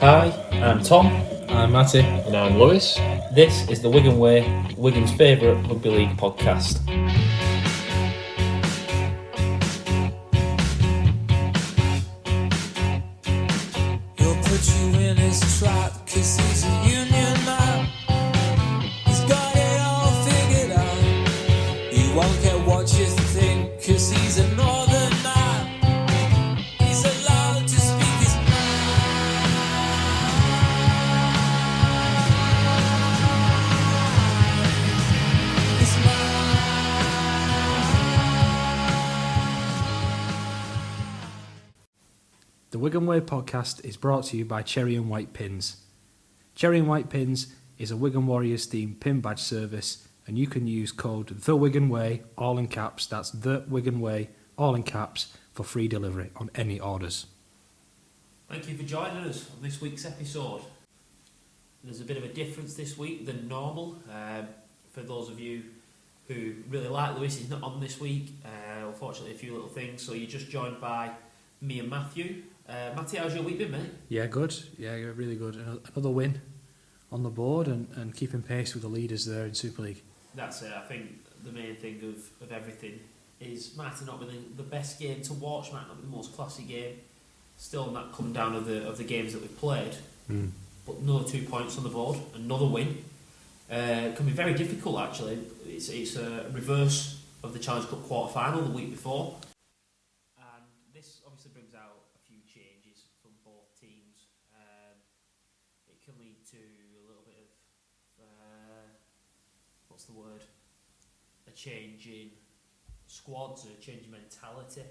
Hi, I'm Tom. I'm Matty. And I'm Lewis. This is the Wigan Way, Wigan's favourite rugby league podcast. He'll put you in his trap, 'cause he's a union man. He's got it all figured out. He won't care what you think, 'cause he's a northern man. He's allowed to speak his mind. His mind. The Wigan Way podcast is brought to you by Cherry and White Pins. Cherry and White Pins is a Wigan Warriors themed pin badge service, and you can use code The Wigan Way, all in caps, that's The Wigan Way, all in caps, for free delivery on any orders. Thank you for joining us on this week's episode. There's a bit of a difference this week than normal. For those of you who really like Lewis, he's not on this week. Unfortunately, a few little things, so you're just joined by me and Matthew. Matty, how's your week been, mate? Yeah, good. Yeah, really good. Another win on the board and keeping pace with the leaders there in Super League. That's it. I think the main thing of everything is might not be the best game to watch, might not be the most classy game. Still not come down of the games that we've played. But another 2 points on the board, another win. It can be very difficult actually. It's a reverse of the Challenge Cup quarter final the week before. And this obviously brings out a few changes from both teams. It can lead to a little bit of what's the word? A change in squads, a change in mentality.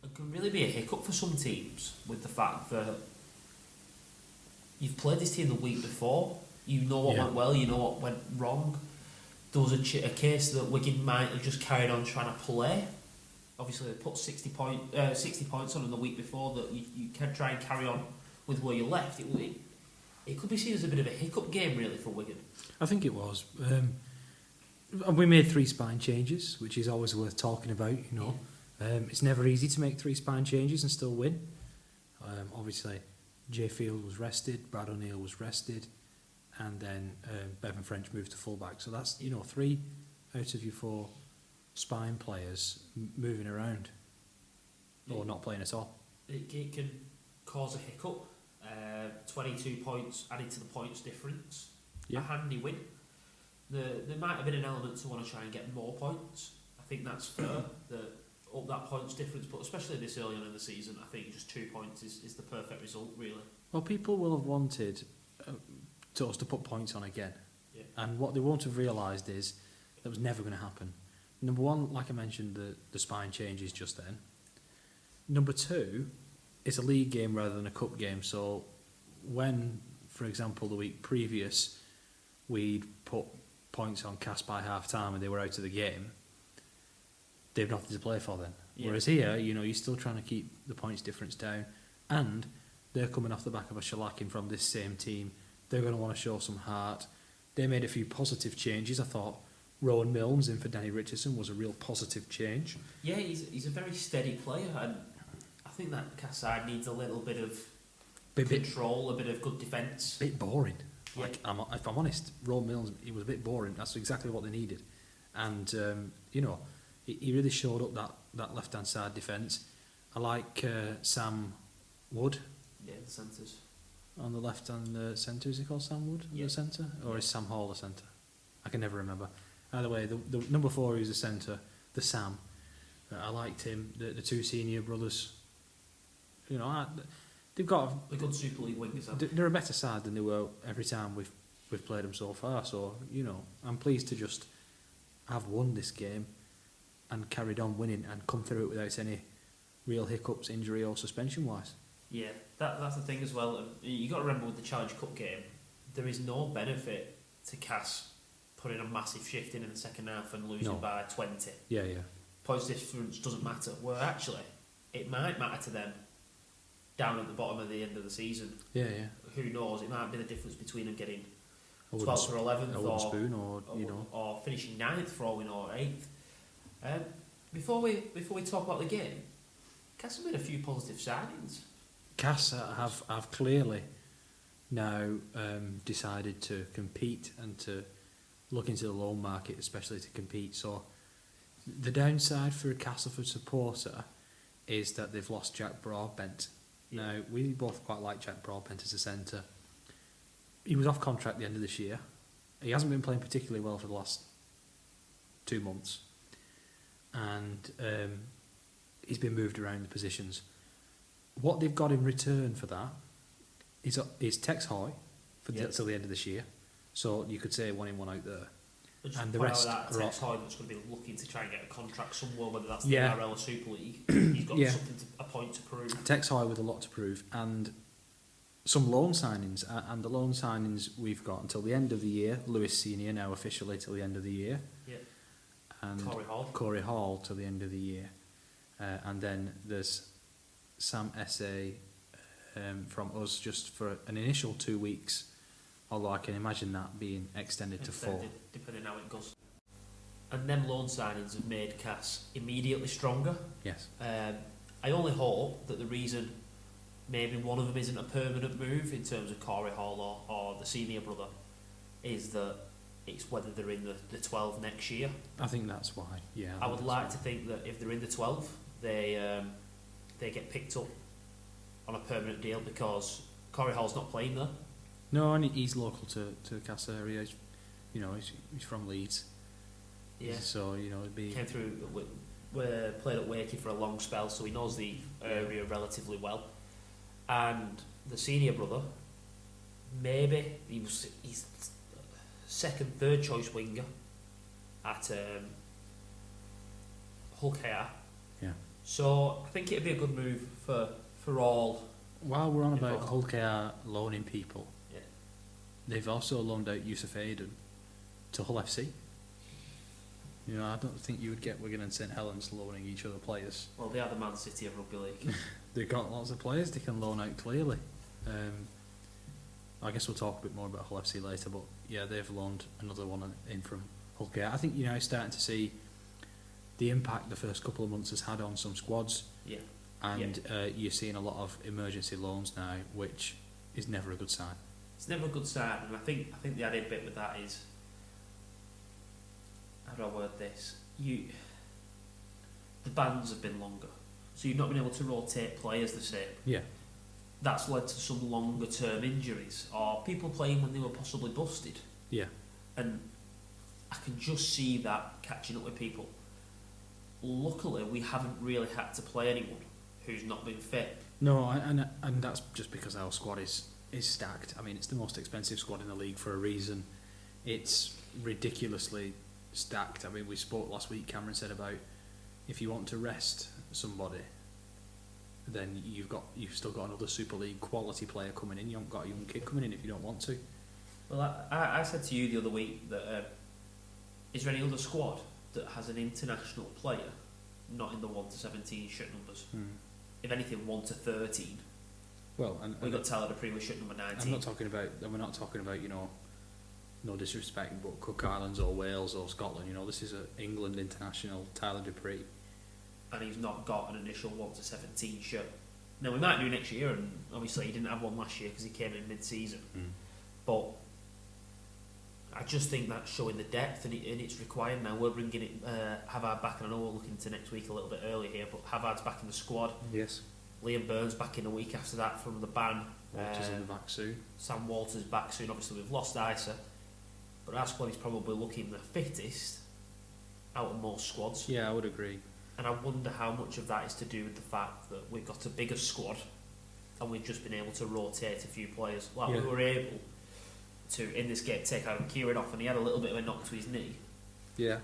It can really be a hiccup for some teams with the fact that you've played this team the week before. You know what went well, you know what went wrong. There was a case that Wigan might have just carried on trying to play. Obviously, they put 60 points on in the week before that you can try and carry on with where you left. It could be seen as a bit of a hiccup game, really, for Wigan. I think it was. We made 3 spine changes, which is always worth talking about, you know. Yeah. It's never easy to make 3 spine changes and still win. Obviously, Jay Field was rested, Brad O'Neill was rested, and then Bevan French moved to fullback. So that's, 3 out of your 4 spine players moving around or not playing at all. It can cause a hiccup. 22 points added to the points difference. A handy win. There might have been an element to want to try and get more points. I think that's fair, up that points difference, but especially this early on in the season, I think just 2 points is the perfect result, really. Well, people will have wanted us to put points on again. Yeah. And what they won't have realised is that was never going to happen. Number one, like I mentioned, the spine changes just then. Number two, it's a league game rather than a cup game. So when, for example, the week previous, we'd put points on Cast by half time and they were out of the game, they've nothing to play for then. Yeah. Whereas here, you're still trying to keep the points difference down, and they're coming off the back of a shellacking from this same team. They're going to want to show some heart. They made a few positive changes. I thought Rowan Milnes in for Danny Richardson was a real positive change. Yeah, he's a very steady player, and I think that Cast side needs a little bit of control, a bit of good defence. Bit boring. Yeah. If I'm honest, Rowan Milnes, it was a bit boring. That's exactly what they needed. And, he really showed up that left-hand side defence. I like Sam Wood. Yeah, the centres. On the left-hand centre, is he called Sam Wood? The centre? Or is Sam Hall the centre? I can never remember. Either way, the number 4 who's the centre, the Sam. I liked him. The 2 senior brothers. They've got a good Super League wingers. They're a better side than they were every time we've played them so far. So I'm pleased to just have won this game and carried on winning and come through it without any real hiccups, injury or suspension wise. Yeah, that's the thing as well. You got to remember with the Challenge Cup game, there is no benefit to Cass putting a massive shift in the second half and losing by 20. Yeah. Points difference doesn't matter. Well, actually, it might matter to them down at the bottom of the end of the season. Yeah. Who knows? It might be the difference between them getting 12th or 11th, or finishing 9th for all we know, or 8th. Before we talk about the game, Cass have made a few positive signings. Cass have clearly now decided to compete and to look into the loan market, especially to compete. So the downside for a Castleford supporter is that they've lost Jack Broadbent. Yeah. Now, we both quite like Jack Broadbent as a centre. He was off contract at the end of this year. He hasn't been playing particularly well for the last 2 months. And he's been moved around the positions. What they've got in return for that is Tex Hoy till the end of this year. So you could say one in, one out there. And the rest are Tex Hoy that's going to be looking to try and get a contract somewhere, whether that's the NRL or Super League. He's got a point to prove. Tex Hoy with a lot to prove, and some loan signings. And the loan signings we've got until the end of the year. Lewis Senior now officially till the end of the year. Yeah. And Corey Hall till the end of the year. And then there's Sam SA from us just for an initial 2 weeks. Although I can imagine that being extended to 4. Depending how it goes. And them loan signings have made Cass immediately stronger. Yes. I only hope that the reason maybe one of them isn't a permanent move in terms of Corey Hall or the senior brother is that it's whether they're in the 12 next year. I think that's why, yeah. I would like to think that if they're in the 12, they get picked up on a permanent deal because Corey Hall's not playing there. No, and he's local to Cass area. He's from Leeds. Yeah. So, it'd be... Came through, played at Wakey for a long spell, so he knows the area relatively well. And the senior brother, maybe, he's second, third choice winger at Hull KR. Yeah. So I think it'd be a good move for all. While we're on about Hull KR loaning people, yeah, they've also loaned out Yusuf Aiden to Hull FC. I don't think you would get Wigan and St Helens loaning each other players. Well, they are the Man City of rugby league. They've got lots of players they can loan out clearly. I guess we'll talk a bit more about Hull FC later, but yeah, they've loaned another one in from Hull KR. I think it's starting to see the impact the first couple of months has had on some squads. Yeah. And you're seeing a lot of emergency loans now, which is never a good sign. It's never a good sign, and I think the added bit with that is, how do I word this? The bans have been longer, so you've not been able to rotate players the same. Yeah. That's led to some longer term injuries or people playing when they were possibly busted. Yeah. And I can just see that catching up with people. Luckily, we haven't really had to play anyone who's not been fit. No, and that's just because our squad is stacked. I mean, it's the most expensive squad in the league for a reason. It's ridiculously stacked. I mean, we spoke last week, Cameron said about if you want to rest somebody, then you've still got another Super League quality player coming in. You haven't got a young kid coming in if you don't want to. Well, I said to you the other week that is there any other squad that has an international player not in the 1 to 17 shirt numbers? If anything, 1 to 13. Well, and we got Tyler Dupree with shirt number 19. We're not talking about no disrespect, but Cook Islands or Wales or Scotland. This is an England international, Tyler Dupree, and he's not got an initial 1 to 17 shirt. Now we might do next year, and obviously he didn't have one last year because he came in mid-season. But I just think that's showing the depth, and it's required now. We're bringing it Havard back, and I know we're looking to next week a little bit early here, but Havard's back in the squad. Yes. Liam Burns back in a week after that from the ban. Walters in the back soon. Sam Walters back soon. Obviously we've lost Isa, but our squad is probably looking the fittest out of most squads. Yeah, I would agree. And I wonder how much of that is to do with the fact that we've got a bigger squad and we've just been able to rotate a few players. We were able to, in this game, take Aaron Kieran off, and he had a little bit of a knock to his knee. Yeah.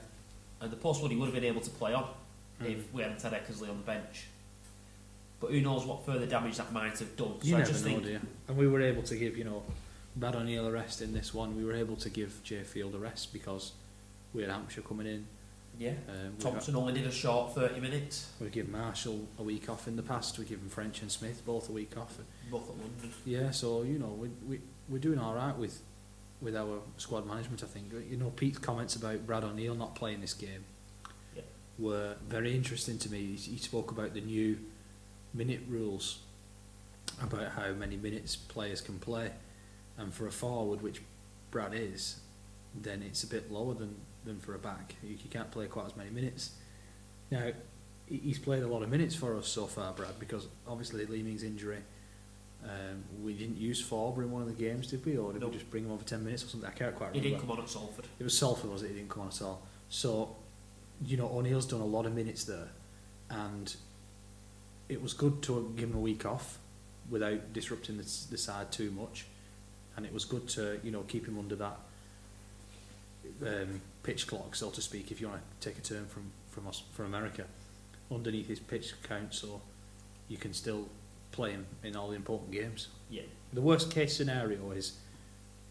And the possible he would have been able to play on if we hadn't had Eckersley on the bench. But who knows what further damage that might have done. You never know, do you? And we were able to give, Brad O'Neill a rest in this one. We were able to give Jay Field a rest because we had Hampshire coming in. Yeah. Thompson only did a short 30 minutes. We give Marshall a week off in the past. We give him French and Smith both a week off. Both at London. Yeah, so we're doing all right with our squad management. I think Pete's comments about Brad O'Neill not playing this game were very interesting to me. He spoke about the new minute rules, about how many minutes players can play, and for a forward, which Brad is, then it's a bit lower than for a back. You can't play quite as many minutes. Now, he's played a lot of minutes for us so far, Brad, because obviously Lee Ming's injury. We didn't use Forber in one of the games, did we? Or did we just bring him on for 10 minutes or something? I can't quite remember. He didn't come on at Salford. It was Salford, was it? He didn't come on at all. So, O'Neill's done a lot of minutes there, and it was good to give him a week off without disrupting the side too much, and it was good to keep him under that pitch clock, so to speak, if you want to take a term from America, underneath his pitch count, so you can still play him in all the important games. Yeah. The worst case scenario is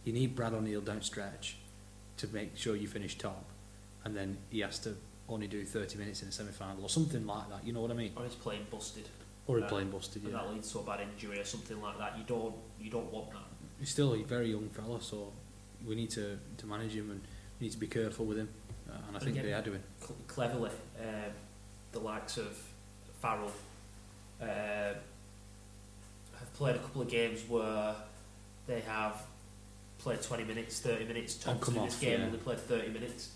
you need Brad O'Neill down stretch to make sure you finish top, and then he has to only do 30 minutes in a semi-final or something like that. You know what I mean? Or he's playing busted. Or he's playing busted. And Yeah. that leads to a bad injury or something like that. You don't want that. He's still a very young fella, so we need to manage him and we need to be careful with him. And I think again, they are doing. Cleverly, the likes of Farrell have played a couple of games where they have played 20 minutes, 30 minutes. Come this off, game yeah. only played 30 minutes,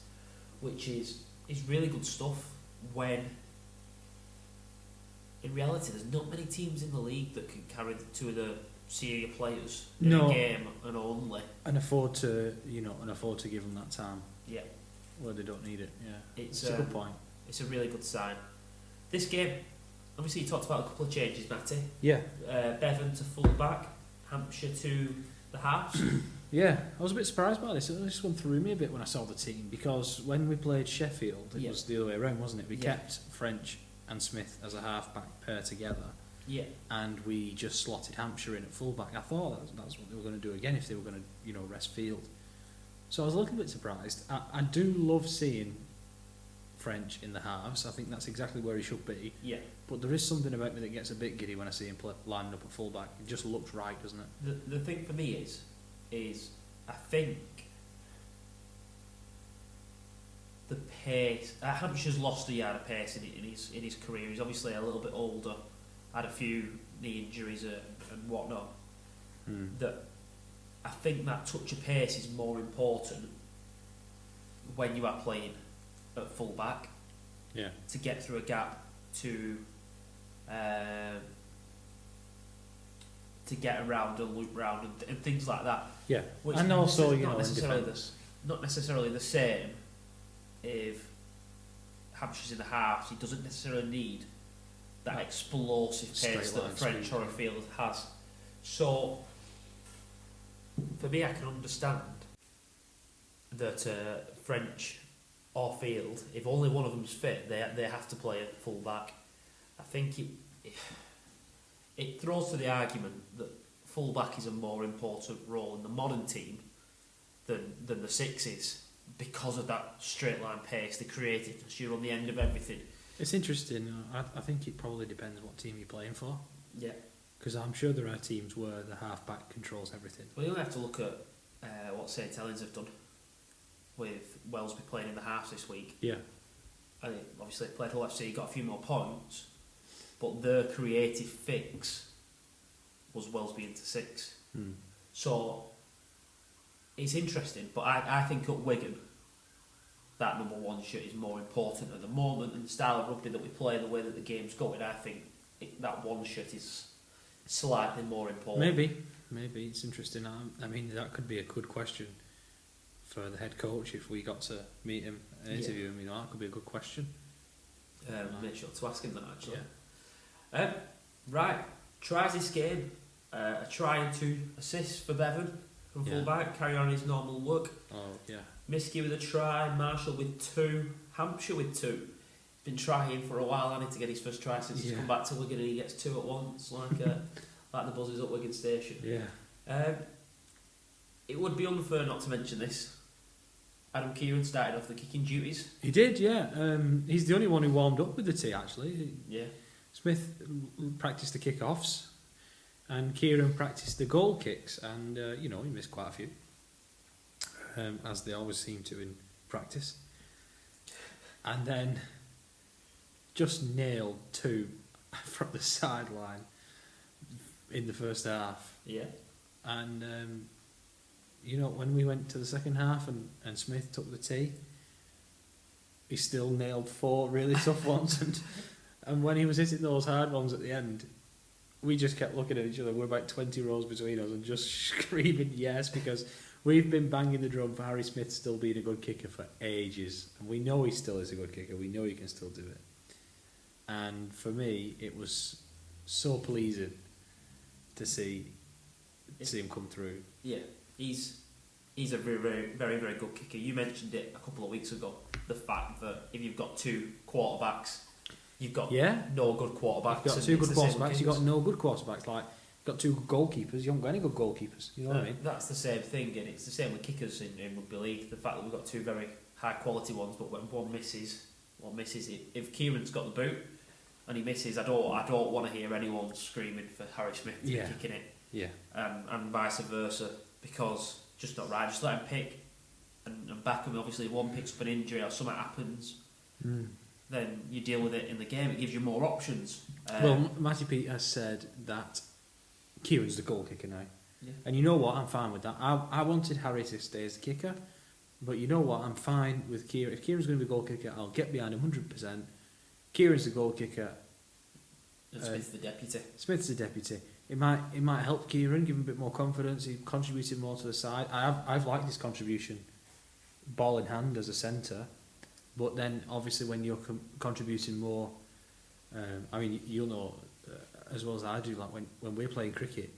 which is really good stuff. When in reality, there's not many teams in the league that can carry the two of the senior players in a game and afford to give them that time. Yeah, where they don't need it. Yeah, it's a good point. It's a really good sign. This game, obviously, you talked about a couple of changes, Matty. Yeah. Bevan to full back, Hampshire to the halves. Yeah, I was a bit surprised by this. This one threw me a bit when I saw the team, because when we played Sheffield, it was the other way around, wasn't it? We kept French and Smith as a half-back pair together. Yeah. And we just slotted Hampshire in at full-back. I thought that's what they were going to do again if they were going to, rest Field. So I was a little bit surprised. I do love seeing French in the halves. I think that's exactly where he should be. Yeah. But there is something about me that gets a bit giddy when I see him lining up at full-back. It just looks right, doesn't it? The thing for me is I think the pace. Hampshire's lost a yard of pace in his career. He's obviously a little bit older, had a few knee injuries and whatnot. That I think that touch of pace is more important when you are playing at full back. Yeah. To get through a gap, to get around and loop round and things like that. Yeah. Which and also, not necessarily the same if Hampshire's in the halves. He doesn't necessarily need that explosive pace that a French or a Field has. So, for me, I can understand that French or Field, if only one of them's fit, they have to play at full back. I think it throws to the argument that full back is a more important role in the modern team than the six is, because of that straight line pace, the creativeness. You're on the end of everything. It's interesting. I think it probably depends what team you're playing for. Yeah. Because I'm sure there are teams where the half-back controls everything. Well, you only have to look at what St Helens have done with Wellesby playing in the halves this week. Yeah. And obviously played Hull FC, got a few more points, but their creative fix was Wellesby into 6. So it's interesting, but I think at Wigan, that number 1 shirt is more important at the moment, and the style of rugby that we play, the way that the game's going, I think that 1 shirt is slightly more important. Maybe it's interesting. I mean, that could be a good question for the head coach if we got to meet him and interview him. That could be a good question. Make sure to ask him that, actually. Yeah. Right, tries this game. A try and 2 assists for Bevan from full-back, carry on his normal look. Oh, yeah. Miskey with a try, Marshall with 2, Hampshire with 2. Been trying for a while, I need to get his first try since he's come back to Wigan and he gets 2 at once, like the buzzers at Wigan Station. Yeah. It would be unfair not to mention this. Adam Kieran started off the kicking duties. He did, yeah. He's the only one who warmed up with the tee, actually. Yeah. Smith practiced the kick-offs and Kieran practiced the goal kicks, and he missed quite a few, as they always seem to in practice. And then just nailed 2 from the sideline in the first half. Yeah. And you know, when we went to the second half and Smith took the tee, he still nailed 4 really tough ones, and when he was hitting those hard ones at the end, we just kept looking at each other. We're about 20 rows between us and just screaming yes, because we've been banging the drum for Harry Smith still being a good kicker for ages, and we know he still is a good kicker. We know he can still do it. And for me, it was so pleasing to see him come through. Yeah, he's a very, very, very, very good kicker. You mentioned it a couple of weeks ago, the fact that if you've got 2 quarterbacks, you've got no good quarterbacks. You've got 2 good quarterbacks, you've got no good quarterbacks. Like, you've got 2 good goalkeepers, you haven't got any good goalkeepers. You know what I mean? That's the same thing, and it's the same with kickers in rugby league. The fact that we've got 2 very high quality ones, but when one misses it. If Kieran's got the boot and he misses, I don't want to hear anyone screaming for Harry Smith to be kicking it. Yeah. And vice versa, because just not right. Just let him pick and back him. Obviously, if one picks up an injury or something happens, then you deal with it in the game. It gives you more options. Well, Matty Pete has said that Kieran's the goal kicker now. Yeah. And you know what? I'm fine with that. I wanted Harry to stay as the kicker, but you know what? I'm fine with Kieran. If Kieran's going to be goal kicker, I'll get behind him 100%. Kieran's the goal kicker. And Smith's the deputy. Smith's the deputy. It might help Kieran, give him a bit more confidence. He contributed more to the side. I've liked his contribution, ball in hand as a centre, but then obviously when you're contributing more, I mean, you'll know as well as I do, like when we're playing cricket,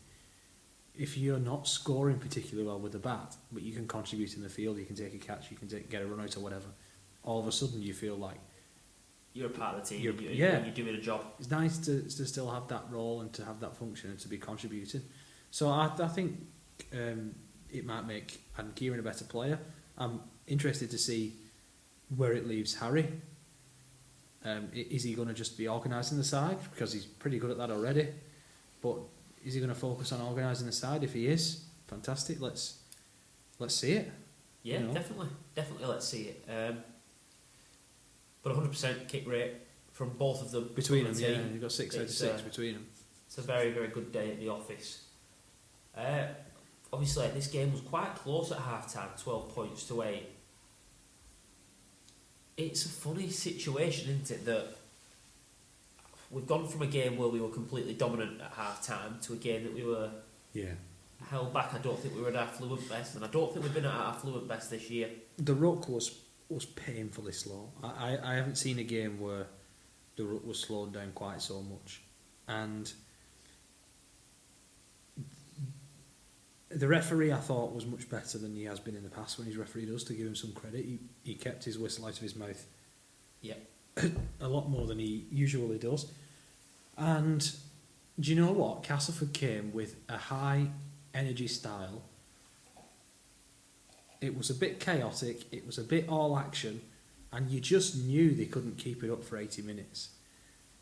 if you're not scoring particularly well with the bat, but you can contribute in the field, you can take a catch, you can get a run out or whatever, all of a sudden you feel like you're a part of the team. You're doing a job. It's nice to still have that role and to have that function and to be contributing. So I think it might make Adam Kieran a better player. I'm interested to see where it leaves Harry. Is he going to just be organising the side, because he's pretty good at that already? But is he going to focus on organising the side? If he is, fantastic. Let's see it. Yeah, definitely. Let's see it. But 100% kick rate from both of them. Between them, yeah. You've got 6 out of 6 between them. It's a very, very good day at the office. Obviously, this game was quite close at half-time, 12 points to 8. It's a funny situation, isn't it, that we've gone from a game where we were completely dominant at half-time to a game that we were held back. I don't think we were at our fluent best, and I don't think we've been at our fluent best this year. The ruck was painfully slow. I haven't seen a game where the ruck was slowed down quite so much. And the referee, I thought, was much better than he has been in the past when he's refereed us, to give him some credit. He kept his whistle out of his mouth a lot more than he usually does. And do you know what? Castleford came with a high energy style. It was a bit chaotic, it was a bit all action, and you just knew they couldn't keep it up for 80 minutes.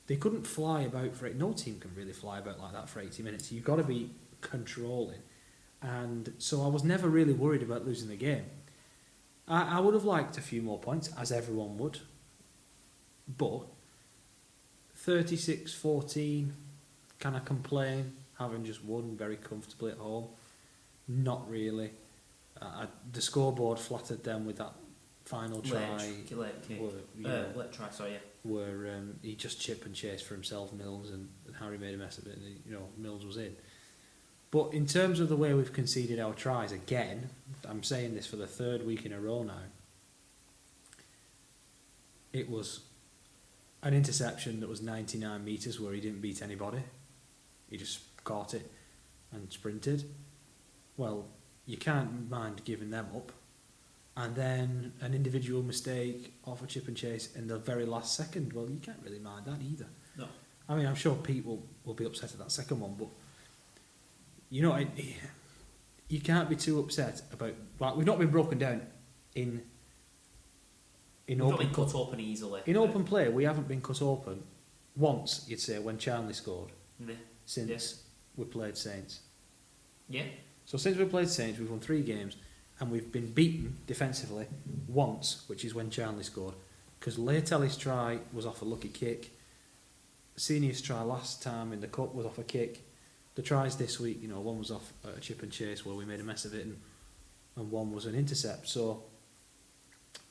They couldn't fly about for it. No team can really fly about like that for 80 minutes. You've got to be controlling. And so I was never really worried about losing the game. I would have liked a few more points, as everyone would. But 36-14, can I complain? Having just won very comfortably at home? Not really. The scoreboard flattered them with that final try. Late try, sorry, yeah. Where he just chip and chase for himself, Mills, and Harry made a mess of it, and Mills was in. But in terms of the way we've conceded our tries, again, I'm saying this for the 3rd week in a row now, it was an interception that was 99 metres where he didn't beat anybody. He just caught it and sprinted. Well, you can't mind giving them up. And then an individual mistake off a chip and chase in the very last second. Well, you can't really mind that either. No. I mean, I'm sure Pete will be upset at that second one, but you can't be too upset about. Like, we've not been broken down in we've open. Not been cut open easily. In open play, we haven't been cut open once. You'd say when Charlie scored. Since we played Saints. Yeah. So since we played Saints, we've won 3 games, and we've been beaten defensively once, which is when Charlie scored. Because Leatelli's try was off a lucky kick. Senior's try last time in the cup was off a kick. The tries this week, one was off a chip and chase where we made a mess of it, and and one was an intercept. So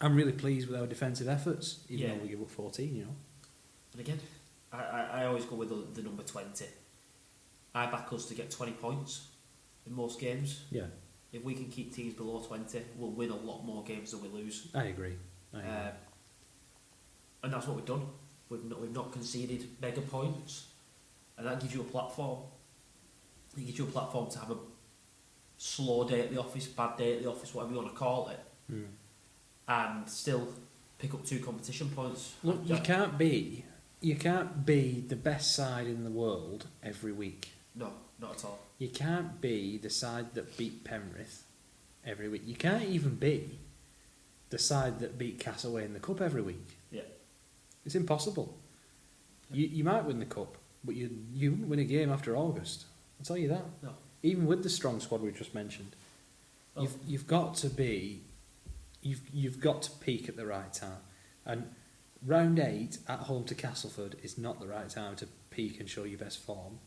I'm really pleased with our defensive efforts, even though we give up 14, you know. And again, I always go with the number 20. I back us to get 20 points in most games. Yeah. If we can keep teams below 20, we'll win a lot more games than we lose. I agree. And that's what we've done. We've not conceded mega points, and that gives you a platform. It gives you a platform to have a slow day at the office, bad day at the office, whatever you want to call it, and still pick up 2 competition points. Look, you can't be the best side in the world every week. No, not at all. You can't be the side that beat Penrith every week. You can't even be the side that beat Castlereagh in the cup every week. Yeah, it's impossible. You might win the cup, but you wouldn't win a game after August. I'll tell you that. No. Even with the strong squad we just mentioned, Well, you've got to be, you've got to peak at the right time. And round 8 at home to Castleford is not the right time to peak and show your best form,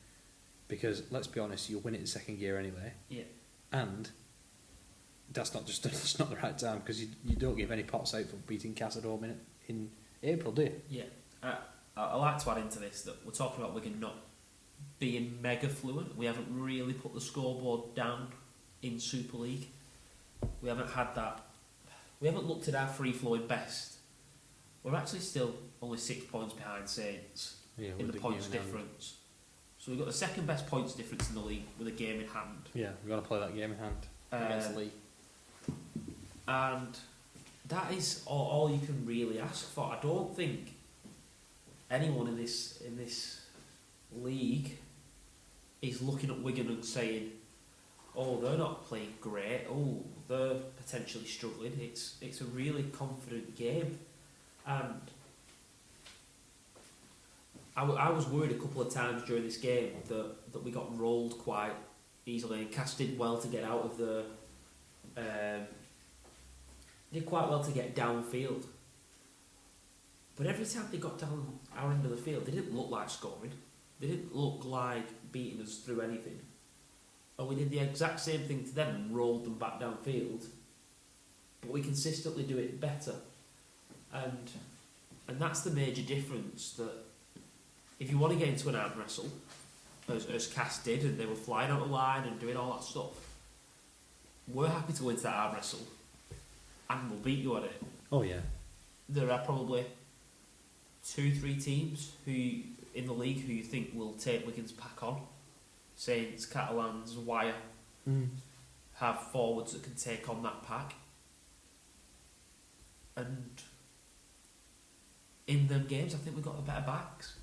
because let's be honest, you'll win it in second gear anyway. Yeah. And that's not the right time, because you don't give any pots out for beating Cass at home in April, do you? Yeah. I like to add into this that we're talking about Wigan not being mega fluent. We haven't really put the scoreboard down in Super League. We haven't had that. We haven't looked at our free-flowing best. We're actually still only 6 points behind Saints in the points difference. So we've got the second best points difference in the league with a game in hand. Yeah, we've got to play that game in hand against the league. And that is all you can really ask for. I don't think anyone in this league is looking at Wigan and saying, "Oh, they're not playing great. Oh, they're potentially struggling." It's a really confident game, and I was worried a couple of times during this game that we got rolled quite easily, and Cass did well to get out of the. Did quite well to get downfield. But every time they got down our end of the field, they didn't look like scoring. They didn't look like beating us through anything. And we did the exact same thing to them and rolled them back downfield. But we consistently do it better. And that's the major difference, that if you want to get into an arm wrestle, as Cass did, and they were flying out the line and doing all that stuff, we're happy to go into that arm wrestle and we'll beat you at it. Oh yeah. There are probably 2-3 teams who in the league who you think will take Wigan's pack on. Saints, Catalans, Wire have forwards that can take on that pack. And in them games, I think we've got the better backs.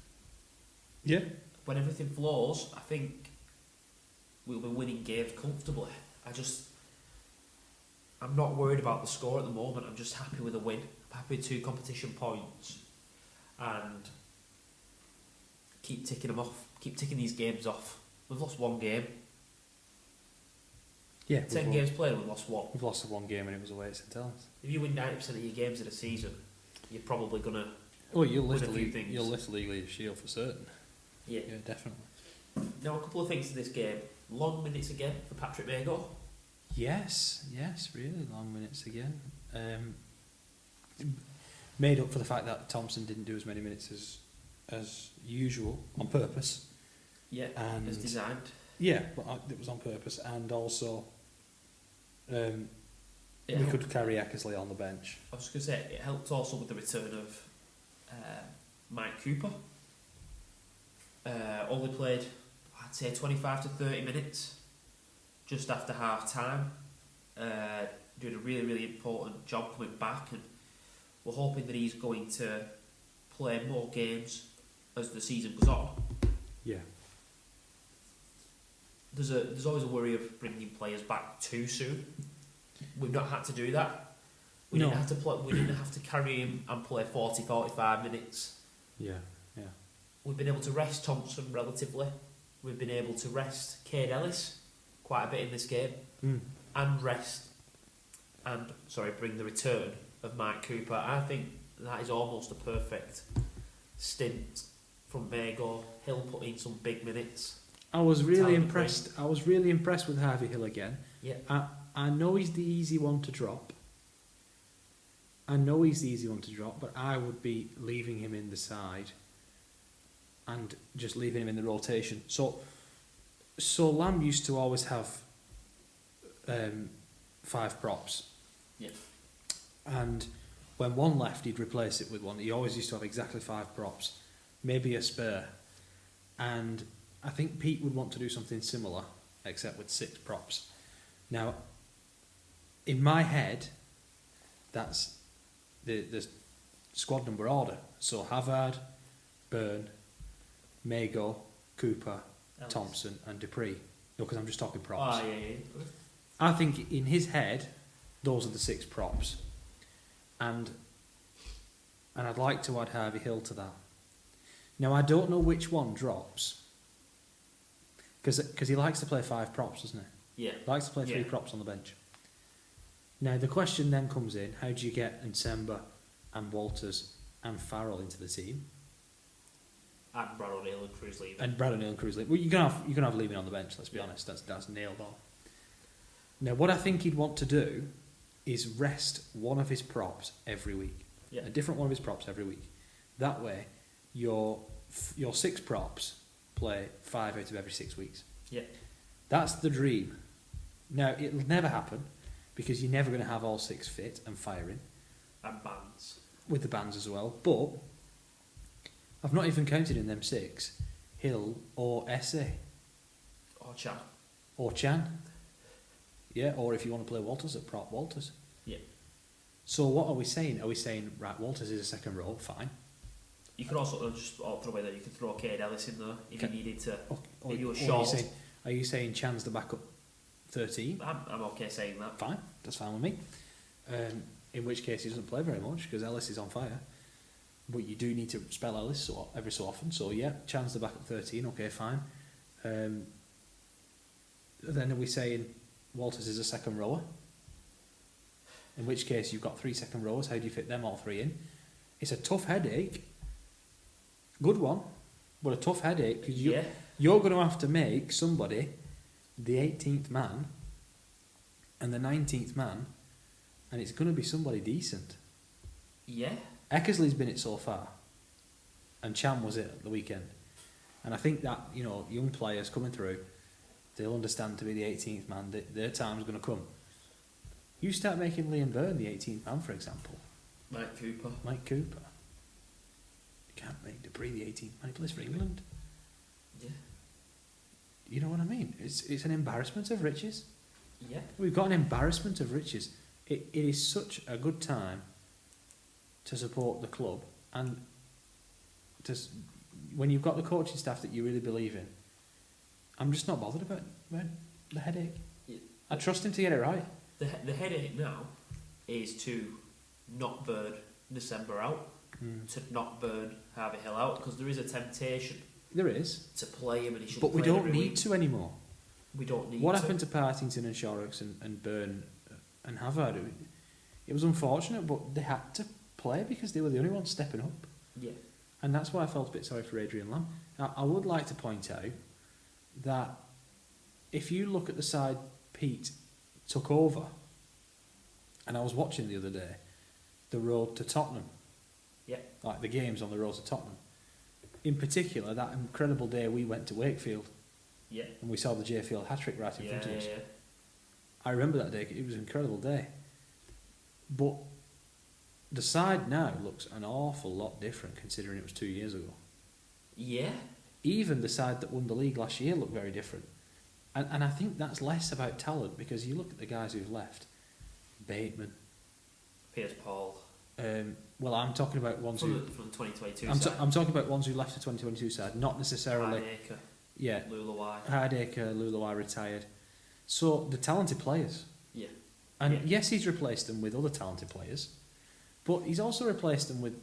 Yeah. When everything flows, I think we'll be winning games comfortably. I'm not worried about the score at the moment. I'm just happy with a win. I'm happy with 2 competition points, and keep ticking them off. Keep ticking these games off. We've lost 1 game. Yeah. 10 games played, we've lost 1. We've lost 1 game and it was away at St Helens. If you win 90% of your games in a season, you're probably gonna. Oh, you'll win lift a few things. You'll lift the league leader shield for certain. Yeah. Yeah, definitely. Now, a couple of things to this game. Long minutes again for Patrick Mago. Yes, really long minutes again. Made up for the fact that Thompson didn't do as many minutes as usual on purpose. Yeah, and as designed. Yeah, but it was on purpose, and also we could carry Eckersley on the bench. I was going to say, it helped also with the return of Mike Cooper. Only played, I'd say, 25 to 30 minutes just after half time. Doing a really, really important job coming back, and we're hoping that he's going to play more games as the season goes on. Yeah. There's always a worry of bringing players back too soon. We've not had to do that. We didn't have to carry him and play 40-45 minutes. Yeah. We've been able to rest Thompson relatively. We've been able to rest Cade Ellis quite a bit in this game, and bring the return of Mike Cooper. I think that is almost a perfect stint from Mago. He'll put in some big minutes. I was really impressed. I was really impressed with Harvey Hill again. Yeah. I know he's the easy one to drop. But I would be leaving him in the side and just leaving him in the rotation. So Lamb used to always have 5 props. Yeah. And when one left, he'd replace it with one. He always used to have exactly 5 props, maybe a spare. And I think Pete would want to do something similar, except with 6 props. Now, in my head, that's the squad number order. So Havard, Byrne, Mago, Cooper, Ellis. Thompson and Dupree. No, because I'm just talking props. Oh, yeah. I think in his head, those are the 6 props. And I'd like to add Harvey Hill to that. Now, I don't know which one drops. Because he likes to play 5 props, doesn't he? Yeah. He likes to play 3 props on the bench. Now, the question then comes in, how do you get Nsemba and Walters and Farrell into the team? And Brad O'Neill and Cruz leaving. Well, you're gonna have leaving on the bench. Let's be honest. That's nailed on. Now, what I think he'd want to do is rest one of his props every week. Yeah. A different one of his props every week. That way, your 6 props play 5 out of every 6 weeks. Yeah. That's the dream. Now, it'll never happen because you're never going to have all 6 fit and firing. And bands. With the bands as well. But I've not even counted in them 6 Hill or Essay. Or Chan. Yeah, or if you want to play Walters at prop, Walters. Yeah. So what are we saying? Are we saying, right, Walters is a second row, fine. You could also just throw away that you could throw Cade Ellis in there if you needed to. If you were Or short. are you saying Chan's the backup 13? I'm okay saying that. Fine, that's fine with me. In which case he doesn't play very much because Ellis is on fire. But you do need to spell Ellis every so often. So yeah, Chan's the backup 13, okay, fine. Then are we saying Walters is a second rower? In which case you've got 3 second rowers. How do you fit them all 3 in? It's a tough headache. Good one, but a tough headache because you're going to have to make somebody the 18th man and the 19th man, and it's going to be somebody decent. Yeah. Eckersley's been it so far, and Chan was it at the weekend. And I think that, young players coming through, they'll understand to be the 18th man, their time's going to come. You start making Liam Byrne the 18th man, for example. Mike Cooper. You can't make Dupree the 18th man, he plays for England. Yeah. You know what I mean? It's an embarrassment of riches. Yeah. We've got an embarrassment of riches. It is such a good time to support the club, and when you've got the coaching staff that you really believe in, I'm just not bothered about the headache. Yeah. I trust him to get it right. The headache now is to not burn December out, to not burn Harvey Hill out, because there is a temptation. There is. To play him, and he should. But we don't need to anymore. We don't need. What happened to Partington and Shorrocks and Byrne and Havard? It was unfortunate, but they had to play because they were the only ones stepping up. Yeah. And that's why I felt a bit sorry for Adrian Lamb. Now, I would like to point out that if you look at the side Pete took over, and I was watching the other day, the road to Tottenham. Yeah. Like the games on the road to Tottenham. In particular, that incredible day we went to Wakefield. Yeah. And we saw the J Field hat-trick right in front of us. Yeah. I remember that day. It was an incredible day. But the side now looks an awful lot different considering it was 2 years ago. Yeah. Even the side that won the league last year looked very different. And I think that's less about talent because you look at the guys who've left. Bateman. Piers Paul. Well, I'm talking about ones from the 2022 I'm side. I'm talking about ones who left the 2022 side, not necessarily... Hardacre. Yeah. Lulawai. Hardacre, Lulawai retired. So, the talented players. Yeah. And yes, he's replaced them with other talented players, but he's also replaced them with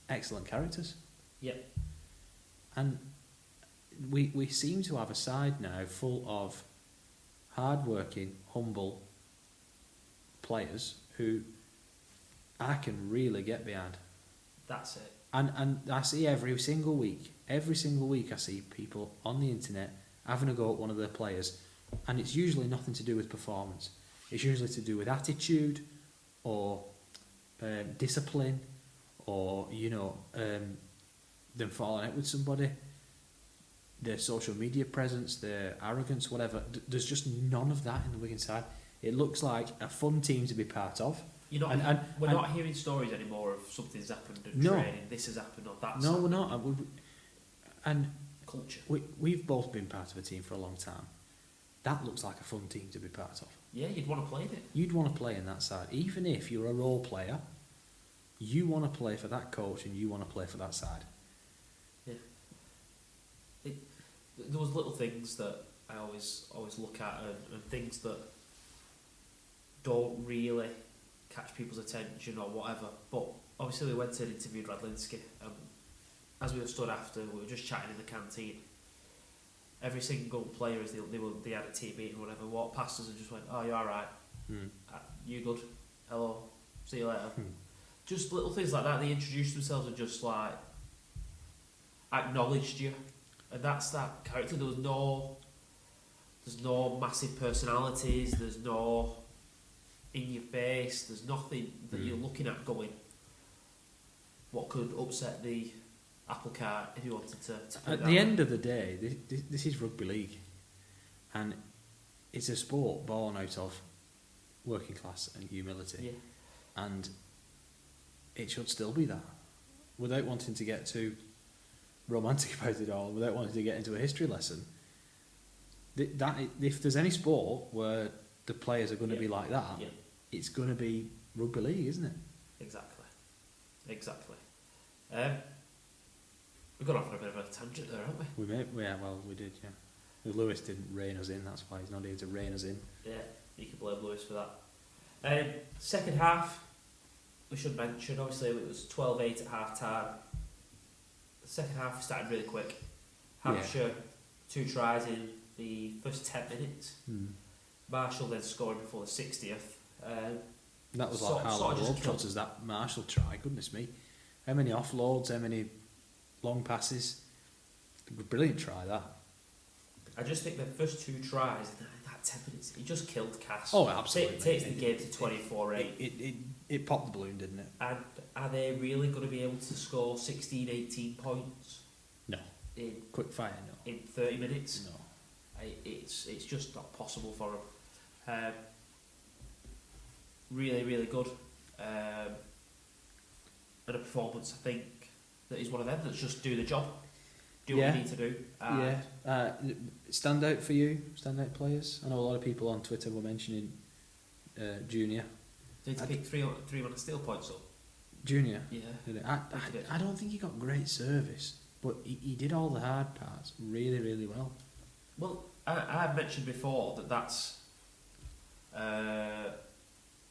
excellent characters. Yeah. And we seem to have a side now full of hard-working, humble players who I can really get behind. That's it. And I see every single week I see people on the internet having a go at one of their players, and it's usually nothing to do with performance. It's usually to do with attitude or discipline or, them falling out with somebody, their social media presence, their arrogance, whatever. There's just none of that in the Wigan side. It looks like a fun team to be part of. We're not hearing stories anymore of something's happened at training, this has happened or that's happened. We're not. And culture. We've both been part of a team for a long time. That looks like a fun team to be part of. Yeah, you'd want to play it. You'd want to play in that side. Even if you're a role player, you want to play for that coach and you want to play for that side. Yeah. There was little things that I always look at and things that don't really catch people's attention or whatever. But obviously we went and interviewed Radlinski, and as we were stood after, we were just chatting in the canteen. Every single player, as they had a team meeting or whatever, walked past us and just went, "Oh, you all right? You good? Hello, see you later." Just little things like that. They introduced themselves and just like acknowledged you, and that's that character. There's no massive personalities. There's no in your face. There's nothing that you're looking at going, what could upset the apple cart if you wanted to at the end of the day, this is rugby league, and it's a sport born out of working class and humility, and it should still be that, without wanting to get too romantic about it all, without wanting to get into a history lesson. That if there's any sport where the players are going to be like that, it's going to be rugby league, isn't it? Exactly. We've gone off on a bit of a tangent there, haven't we? We did, yeah. Lewis didn't rein us in, that's why he's not here to rein us in. Yeah, you can blame Lewis for that. Second half, we should mention, obviously it was 12-8 at half time. The second half started really quick. Hampshire, 2 tries in the first 10 minutes. Marshall then scoring before the 60th. That was like how long Globetrotters, that Marshall try, goodness me. How many offloads, how many long passes. Brilliant try, that. I just think the first 2 tries in that 10 minutes, he just killed Cass. Oh, absolutely. It takes the game to 24-8. It popped the balloon, didn't it? And are they really going to be able to score 16, 18 points? No. Quick fire, no. In 30 minutes? No. It's just not possible for them. Really, really good. And a performance, I think, that is one of them that's just do the job. Do what you need to do. Stand out for you? Stand out players? I know a lot of people on Twitter were mentioning Junior. Did he pick three on a steal points up? Junior? Yeah. I don't think he got great service, but he did all the hard parts really, really well. Well, I've mentioned before that's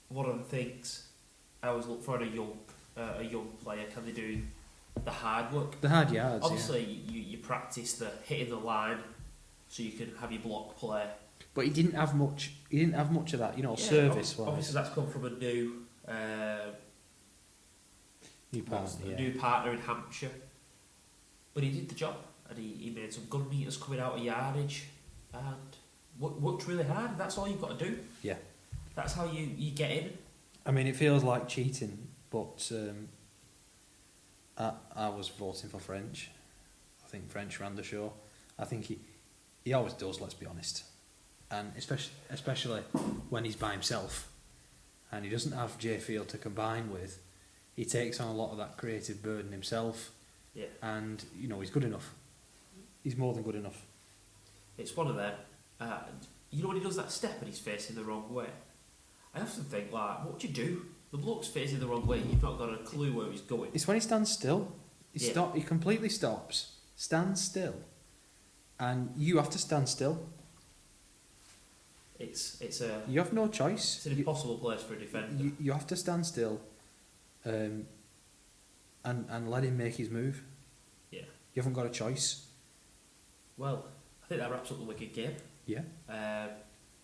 one of the things I always look for in a young player. Can they do the hard work? The hard yards. Obviously, you practice the hitting the line, so you can have your block play. But he didn't have much. He didn't have much of that, service wise. Obviously, that's come from a new partner in Hampshire. But he did the job, and he made some good meters coming out of yardage, and worked really hard. That's all you've got to do. Yeah. That's how you get in. I mean, it feels like cheating, but I was voting for French. I think French ran the show. I think he always does, let's be honest. And especially when he's by himself and he doesn't have Jay Field to combine with, he takes on a lot of that creative burden himself. Yeah. And, he's good enough. He's more than good enough. It's one of them. When he does that step and he's facing the wrong way, I often think, like, what do you do? The bloke's facing the wrong way, you've not got a clue where he's going. It's when he stands still. He completely stops, stands still, and you have to stand still. You have no choice. It's an impossible place for a defender. You have to stand still, and let him make his move. Yeah. You haven't got a choice. Well, I think that wraps up the Wigan game. Yeah.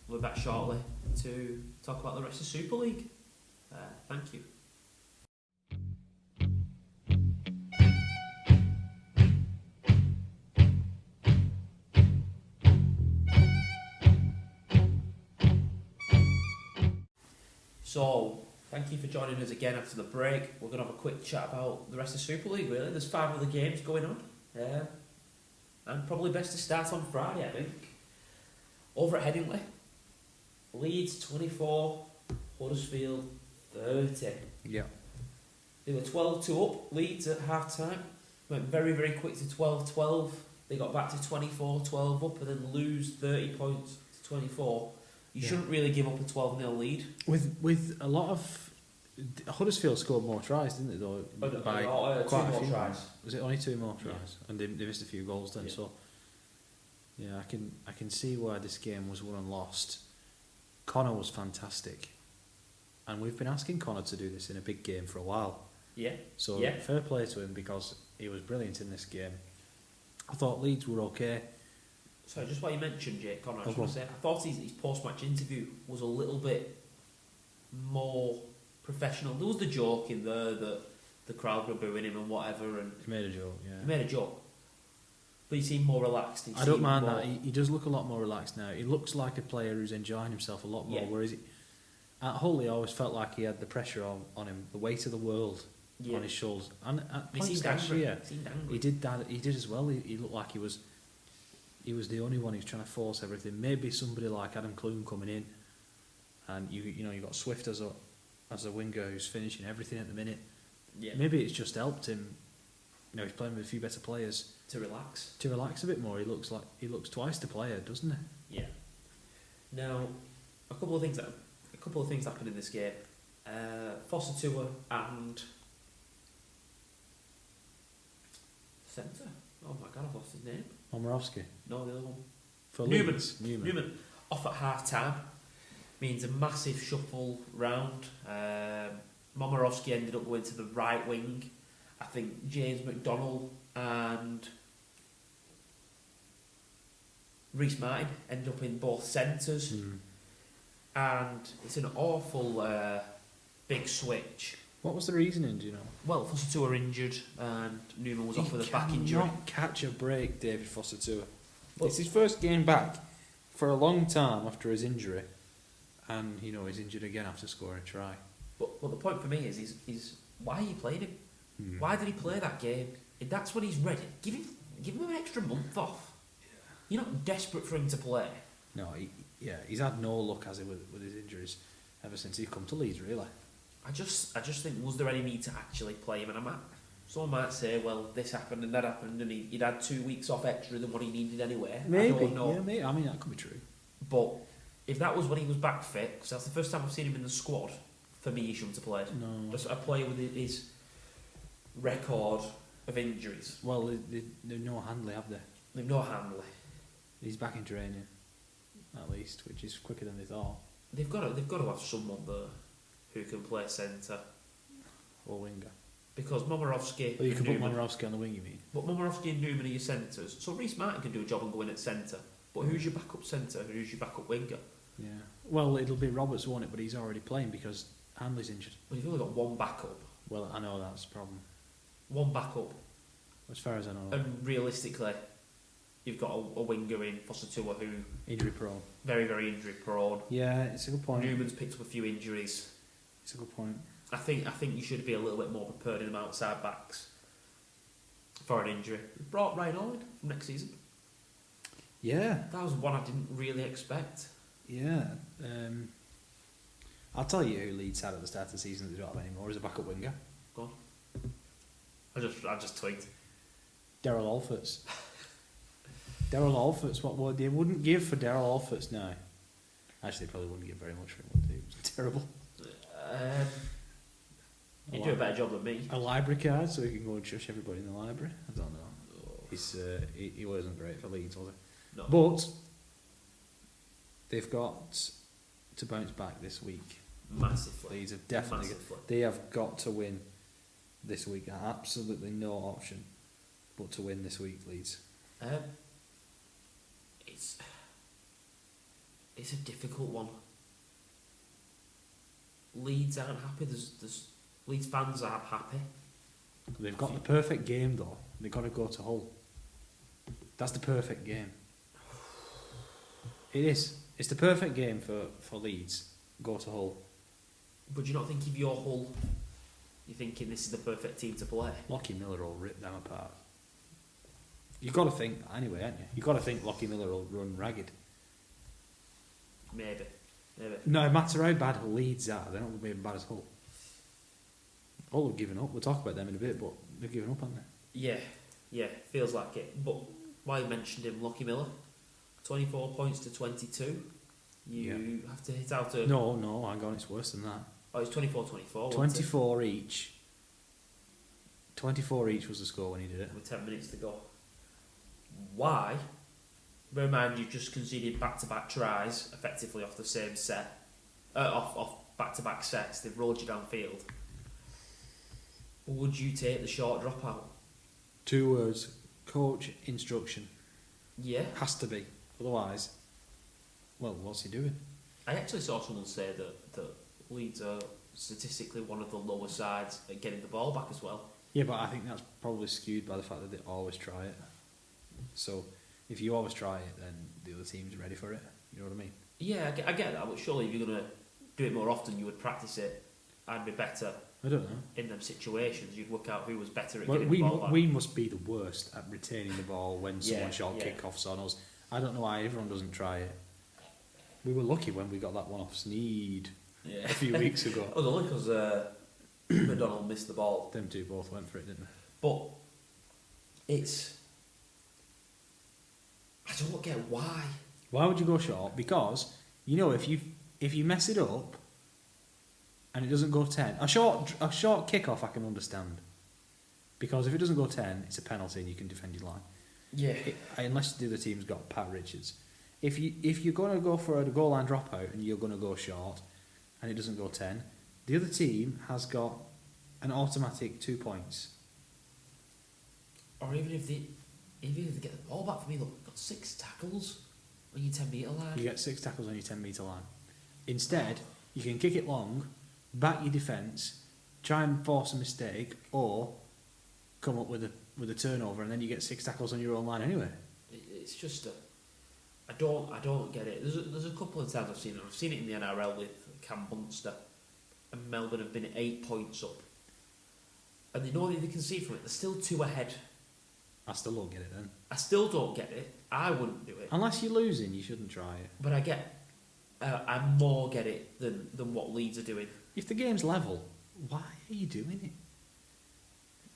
We'll be back shortly to talk about the rest of Super League. Thank you. So, thank you for joining us again after the break. We're going to have a quick chat about the rest of Super League, really. There's 5 other games going on. And probably best to start on Friday, I think. Over at Headingley. Leeds 24, Huddersfield 30. Yeah. They were 12-2 up, Leeds at half-time. Went very, very quick to 12-12. They got back to 24-12 up and then lose 30 points to 24. You shouldn't really give up a 12-0 lead. With a lot of... Huddersfield scored more tries, didn't they, though? By quite a few tries. Was it only 2 more tries? Yeah. And they missed a few goals then, so... Yeah, I can see why this game was won and lost. Connor was fantastic. And we've been asking Connor to do this in a big game for a while. Yeah. So fair play to him because he was brilliant in this game. I thought Leeds were okay. So just what you mentioned, Jake Connor, I just want to say, I thought his post-match interview was a little bit more professional. There was the joke in there that the crowd were booing him and whatever. And he made a joke, yeah. He made a joke. But he seemed more relaxed. I don't mind that. He does look a lot more relaxed now. He looks like a player who's enjoying himself a lot more. Whereas at Hull, he always felt like he had the pressure on him, the weight of the world on his shoulders. And at points last year, he did that. He did as well. He looked like he was the only one who's trying to force everything. Maybe somebody like Adam Clune coming in, and you got Swift as a winger who's finishing everything at the minute. Yeah. Maybe it's just helped him. He's playing with a few better players to relax a bit more. He looks twice the player, doesn't he? Yeah. Now, a couple of things happened in this game. Foster Tua and centre. Oh my God, I've lost his name. Momorowski. No, the other one. For Newman. Off at half time means a massive shuffle round. Momorowski ended up going to the right wing. I think James McDonald and Reece Martin ended up in both centres. And it's an awful big switch. What was the reasoning, do you know? Well, Foster Tua injured and Newman was off with a back injury. He cannot catch a break, David Foster Tua. It's his first game back for a long time after his injury. And, he's injured again after scoring a try. But the point for me is why are you playing him? Why did he play that game? If that's when he's ready, give him an extra month off. You're not desperate for him to play. No, he's had no luck with his injuries ever since he's come to Leeds, really. I just think, was there any need to actually play him? And someone might say, well, this happened and that happened, and he'd had 2 weeks off extra than what he needed anyway. Maybe, I don't know. Yeah, maybe. I mean, that could be true. But if that was when he was back fit, because that's the first time I've seen him in the squad, for me, he shouldn't have played. No. Just a player with his record of injuries. Well, they've no Handley, have they? They've no Handley. He's back in training, at least, which is quicker than they thought. They've got to have someone there who can play centre or winger. Because Momorowski. Well, you can put Momorowski on the wing, you mean? But Momorowski and Newman are your centres. So Reece Martin can do a job and go in at centre. But who's your backup centre? Who's your backup winger? Yeah. Well, it'll be Roberts, won't it? But he's already playing because Handley's injured. Well, you've only got one backup. Well, I know that's the problem. One backup. As far as I know. And realistically, you've got a winger in Foster Tua who... Injury prone. Very, very injury prone. Yeah, it's a good point. Newman's picked up a few injuries. It's a good point. I think you should be a little bit more prepared in them outside backs for an injury. We've brought Ryan Owen from next season. Yeah. That was one I didn't really expect. Yeah. I'll tell you who Leeds had at the start of the season that they don't have anymore as a backup winger. Go on. I just twigged. Daryl Alfords. Daryl Alfords, what they wouldn't give for Daryl Alfords now. Actually, they probably wouldn't give very much for him, would they? It was terrible. He'd do a better job than me. A library card so he can go and shush everybody in the library. I don't know. He wasn't great for Leeds, was he? No. But they've got to bounce back this week. Massively. Leeds have definitely. They have got to win this week. Absolutely no option but to win this week, Leeds. It's a difficult one. Leeds aren't happy. There's Leeds fans aren't happy. They've got the perfect game though. They've got to go to Hull. That's the perfect game. It is. It's the perfect game for Leeds. Go to Hull. But do you not think if you're Hull, you're thinking this is the perfect team to play? Lockie Miller will rip them apart. You've got to think that anyway, haven't you? You've got to think Lockie Miller will run ragged. Maybe. No matter how bad Leeds are, they're not going to be as bad as Hull. Hull have given up. We'll talk about them in a bit, but they've given up, haven't they? Yeah, feels like it. But why you mentioned him, Lockie Miller, 24 points to 22. You have to hit out a... No, hang on, it's worse than that. Oh, it's 24-24. 24 each. 24 each was the score when he did it. With 10 minutes to go. Why? Bear in mind, you've just conceded back-to-back tries, effectively off the same set. Off back-to-back sets. They've rolled you downfield. Would you take the short dropout? 2 words. Coach instruction. Yeah. Has to be. Otherwise, well, what's he doing? I actually saw someone say that Leeds are statistically one of the lower sides at getting the ball back as well. Yeah, but I think that's probably skewed by the fact that they always try it. So, if you always try it, then the other team's ready for it. You know what I mean? Yeah, I get that, but surely if you're going to do it more often, you would practice it and be better. I don't know. In them situations, you'd work out who was better at getting the ball back. We must be the worst at retaining the ball when someone shot kickoffs on us. I don't know why everyone doesn't try it. We were lucky when we got that one off Sneed a few weeks ago. It was only because McDonald missed the ball. Them two both went for it, didn't they? But it's... I don't get why. Why would you go short? Because, you know, if you mess it up and it doesn't go 10, a short kickoff I can understand. Because if it doesn't go 10, it's a penalty and you can defend your line. Yeah. Unless the other team's got Pat Richards. If you're going to go for a goal line dropout and you're going to go short and it doesn't go 10, the other team has got an automatic 2 points. Or even if they get the ball back from me, look, we've got 6 tackles on your 10 metre line. You get 6 tackles on your 10 metre line. Instead, you can kick it long, back your defence, try and force a mistake, or come up with a turnover, and then you get 6 tackles on your own line anyway. It's just I don't get it. There's a couple of times I've seen it. I've seen it in the NRL with Cam Munster, and Melbourne have been 8 points up, and they know that they can see from it. They're still 2 ahead. I still don't get it then. I still don't get it. I wouldn't do it. Unless you're losing, you shouldn't try it. But I more get it than what Leeds are doing. If the game's level, why are you doing it?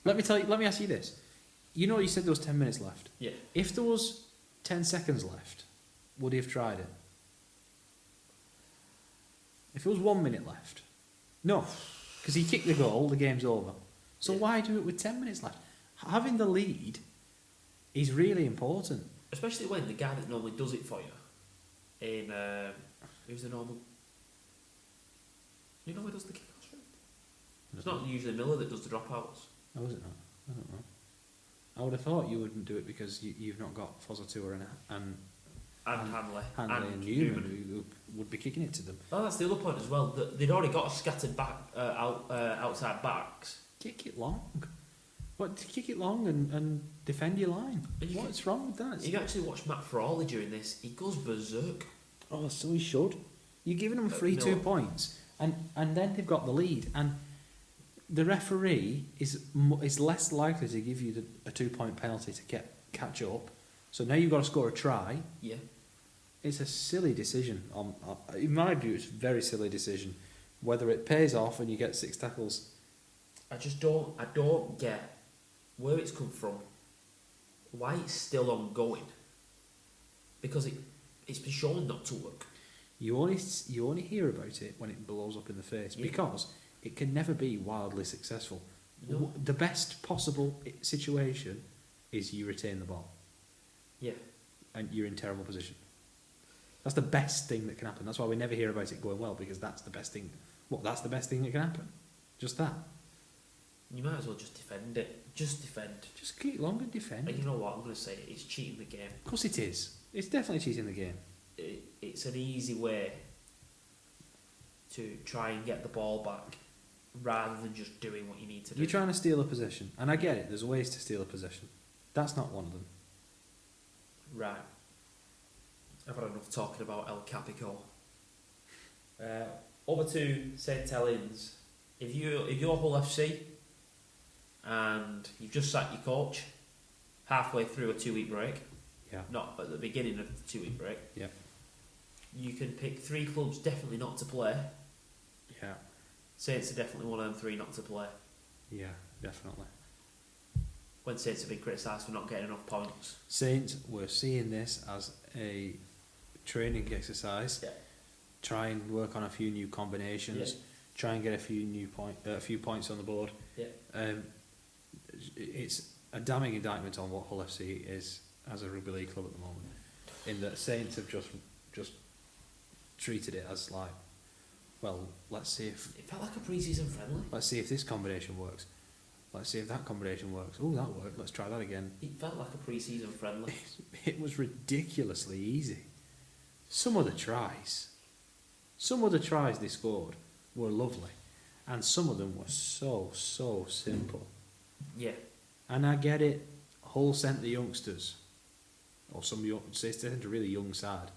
Let me ask you this. You know you said there was 10 minutes left. Yeah. If there was 10 seconds left, would he have tried it? If there was 1 minute left? No. Because he kicked the goal, the game's over. So why do it with 10 minutes left? Having the lead is really important. Especially when the guy that normally does it for you, who's the normal... You know who does the kickoffs for it? It's not usually Miller that does the dropouts. Oh, is it not? I don't know. I would have thought you wouldn't do it because you've not got Fosatua and Hanley and Newman who would be kicking it to them. Oh, that's the other point as well. That they'd already got a scattered back outside backs. Kick it long. What? Kick it long and defend your line. What's wrong with that? You actually watch Matt Frawley during this. He goes berserk. Oh, so he should. You're giving them 2 points, and then they've got the lead, and the referee is less likely to give you a 2 point penalty to catch up. So now you've got to score a try. Yeah. It's a silly decision. In my view, it's a very silly decision. Whether it pays off and you get 6 tackles. I don't get where it's come from. Why it's still ongoing. Because it's been shown not to work. You only hear about it when it blows up in the face, because it can never be wildly successful. No. The best possible situation is you retain the ball. Yeah. And you're in terrible position. That's the best thing that can happen. That's why we never hear about it going well, because that's the best thing. That's the best thing that can happen. Just that. You might as well just defend it. Just defend. Just keep long and defend. And you know what? I'm going to say it. It's cheating the game. Of course it is. It's definitely cheating the game. It's an easy way to try and get the ball back rather than just doing what you need to do. You're trying to steal a possession. And I get it. There's ways to steal a possession. That's not one of them. Right. I've had enough talking about El Capico. over to St Helens. If you're Hull FC and you've just sacked your coach halfway through a 2-week break, not at the beginning of the 2-week break, you can pick 3 clubs definitely not to play. Yeah. Saints are definitely one of them 3 not to play. Yeah, definitely. When Saints have been criticised for not getting enough points. Saints were seeing this as a training exercise. Yeah. Try and work on a few new combinations. Try and get a few points on the board. Yeah. It's a damning indictment on what Hull FC is as a rugby league club at the moment. In that Saints have just treated it as like, well, let's see if it felt like a pre-season friendly. Let's see if this combination works. Let's see if that combination works. Oh, that worked. Let's try that again. It felt like a pre-season friendly. It was ridiculously easy. Some of the tries they scored were lovely, and some of them were so simple. Yeah. And I get it. Hull sent the youngsters, or some young, they sent a really young side,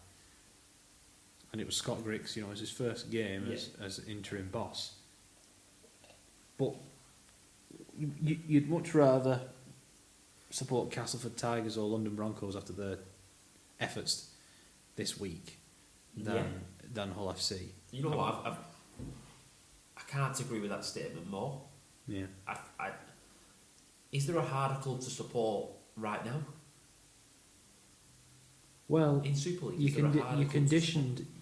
and it was Scott Griggs. You know, it was his first game as interim boss. But you'd much rather support Castleford Tigers or London Broncos after their efforts this week than Hull FC. You know what? I can't agree with that statement more. Yeah. Is there a harder club to support right now? Well, in Super League,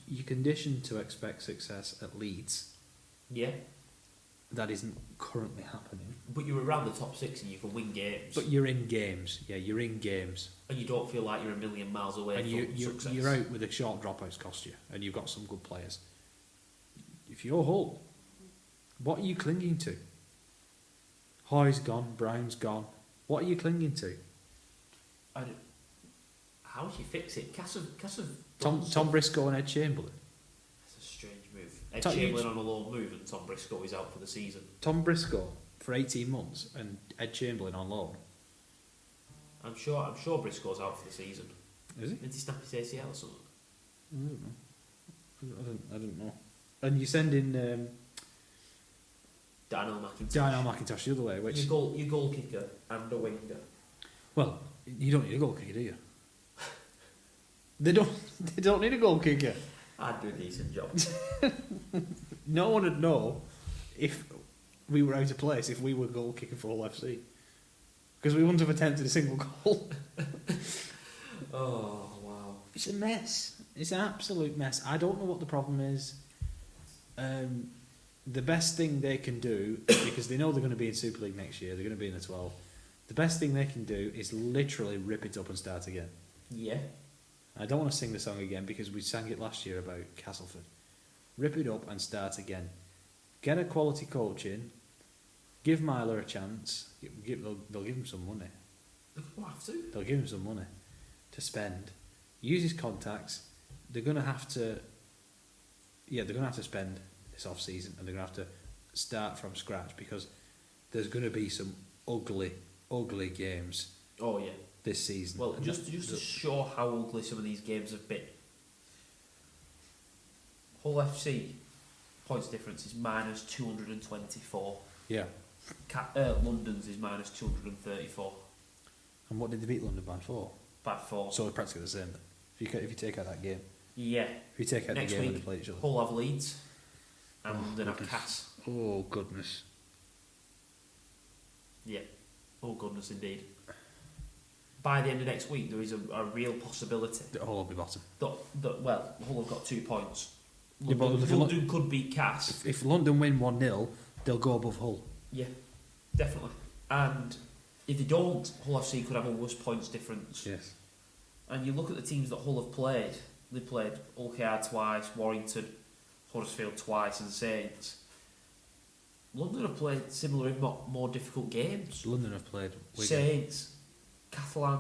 you're conditioned to expect success at Leeds. Yeah. That isn't currently happening. But you're around the top 6 and you can win games. But you're in games. Yeah, you're in games. And you don't feel like you're a million miles away from success. You're out with a short dropouts cost you, and you've got some good players. If you're Hull, what are you clinging to? Hoy's gone, Brown's gone. What are you clinging to? How do you fix it? Tom Briscoe and Ed Chamberlain. That's a strange move. Ed Chamberlain on a loan move and Tom Briscoe is out for the season. Tom Briscoe for 18 months and Ed Chamberlain on loan. I'm sure Briscoe's out for the season. Is he? Did he snap his ACL or something? I don't know. And you send in Daniel McIntosh. Daniel McIntosh the other way, which your goal kicker and a winger. Well, you don't need a goal kicker, do you? They don't need a goal kicker. I'd do a decent job. No one would know if we were out of place if we were goal kicking for Hull FC, because we wouldn't have attempted a single goal. Oh wow! It's a mess. It's an absolute mess. I don't know what the problem is. The best thing they can do, because they know they're going to be in Super League next year, they're going to be in the 12. The best thing they can do is literally rip it up and start again. Yeah. I don't want to sing the song again because we sang it last year about Castleford. Rip it up and start again. Get a quality coach in. Give Myler a chance. They'll give him some money. They'll have to. They'll give him some money to spend. Use his contacts. They're going to have to. Yeah, they're going to have to spend this off season, and they're going to have to start from scratch because there's going to be some ugly games. Oh yeah. This season. Well, just to show how ugly some of these games have been. Hull FC points difference is minus 224. Yeah. London's is minus 234. And what did they beat London by 4? By 4. So it's practically the same then. If you take out that game. Yeah. If you take out next the game week, when they play each other. Hull have Leeds and London have Cass. Oh goodness. Yeah. Oh goodness indeed. By the end of next week, there is a real possibility that Hull will be bottom. Well, Hull have got 2 points. London could beat Cass. If London win 1-0, they'll go above Hull. Yeah, definitely. And if they don't, Hull FC could have a worse points difference. Yes. And you look at the teams that Hull have played. They played OKR twice, Warrington, Huddersfield twice, and Saints. London have played similar, if not more difficult games. London have played Wigan. Saints, Catalan,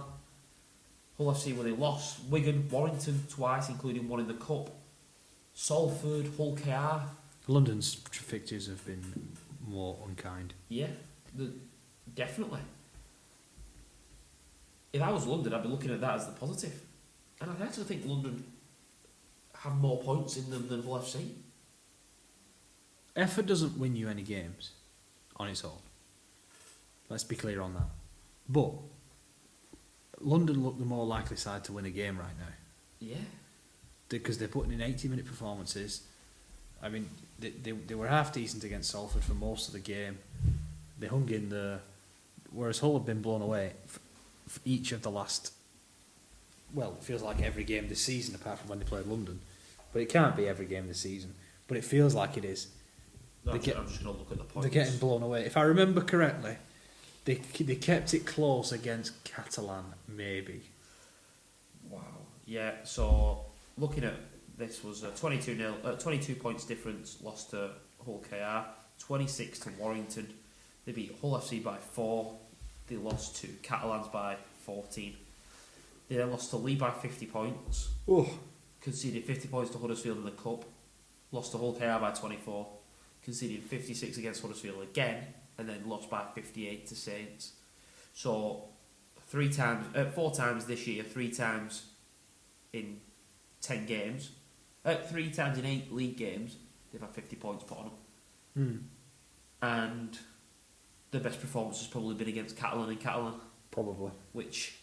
Hull FC where they lost, Wigan, Warrington twice, including one in the Cup, Salford, Hull KR. London's fixtures have been more unkind. Yeah, definitely. If I was London, I'd be looking at that as the positive. And I actually think London have more points in them than Hull FC. effort doesn't win you any games on its own. Let's be clear on that. But London look the more likely side to win a game right now. Yeah. Because they're putting in 80-minute performances. I mean, they were half decent against Salford for most of the game. They hung in there, whereas Hull have been blown away for each of the last, well, it feels like every game this season apart from when they played London. But it can't be every game this season. But it feels like it is. I'm just going to look at the points. They're getting blown away. If I remember correctly, they kept it close against Catalan, maybe. Wow. Yeah, so looking at this was a 22 points difference, lost to Hull KR, 26 to Warrington. They beat Hull FC by 4. They lost to Catalans by 14. They then lost to Lee by 50 points. Oh. Conceded 50 points to Huddersfield in the Cup. Lost to Hull KR by 24. Conceded 56 against Huddersfield again, and then lost by 58 to Saints. So 4 times this year, 3 times in 10 games, 3 times in 8 league games, they've had 50 points put on them. And the best performance has probably been against Catalan, Probably. which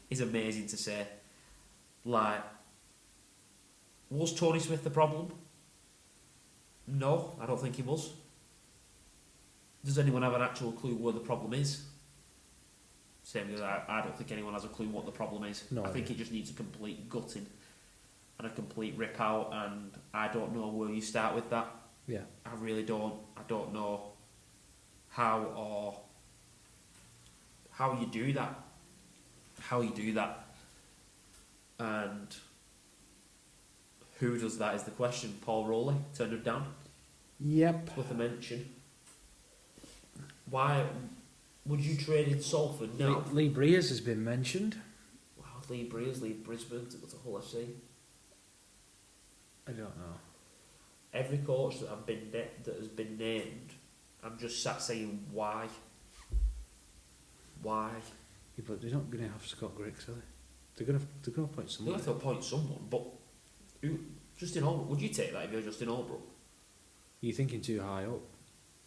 is amazing to say. Like, was Tony Smith the problem? No, I don't think he was. Does anyone have an actual clue where the problem is? Same as I don't think anyone has a clue what the problem is. No, I think it just needs a complete gutting and a complete rip out, and I don't know where you start with that. Yeah. I really don't. I don't know how you do that. And who does that is the question. Paul Rowley turned him down Yep. with a mention. Why would you trade in Salford now? Lee Breers has been mentioned. Wow, Lee Breers, Lee Brisbane to go to Hull FC. I don't know. Every coach that has been named, I'm just sat saying why. Why? Yeah, but they're not going to have Scott Griggs, are they? They're going to appoint They'll someone. have to appoint someone, but who? Justin Holbrook. Would you take that if you're Justin Holbrook? You're thinking too high up.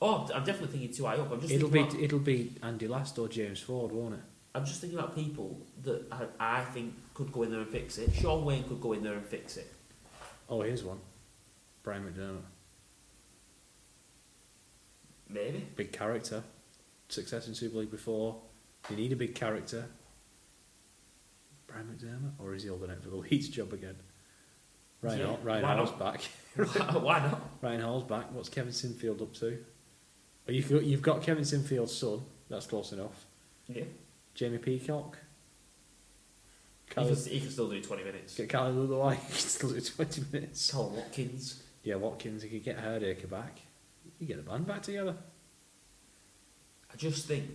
Oh, I'm definitely thinking too high up. It'll be Andy Last or James Ford, won't it? I'm just thinking about people that I think could go in there and fix it. Sean Wayne could go in there and fix it. Oh, here's one. Brian McDermott. Maybe. Big character. Success in Super League before. You need a big character. Brian McDermott? Or is he holding out for the Leeds job again? Ryan Hall's back. Why not? Ryan Hall's back. What's Kevin Sinfield up to? Oh, you've got Kevin Sinfield's son. That's close enough. Yeah. Jamie Peacock. He can still do 20 minutes. Get Callum Lutherwhite. He can still do 20 minutes. Colin Watkins. Yeah, Watkins. He could get Herdacre back. You get the band back together. I just think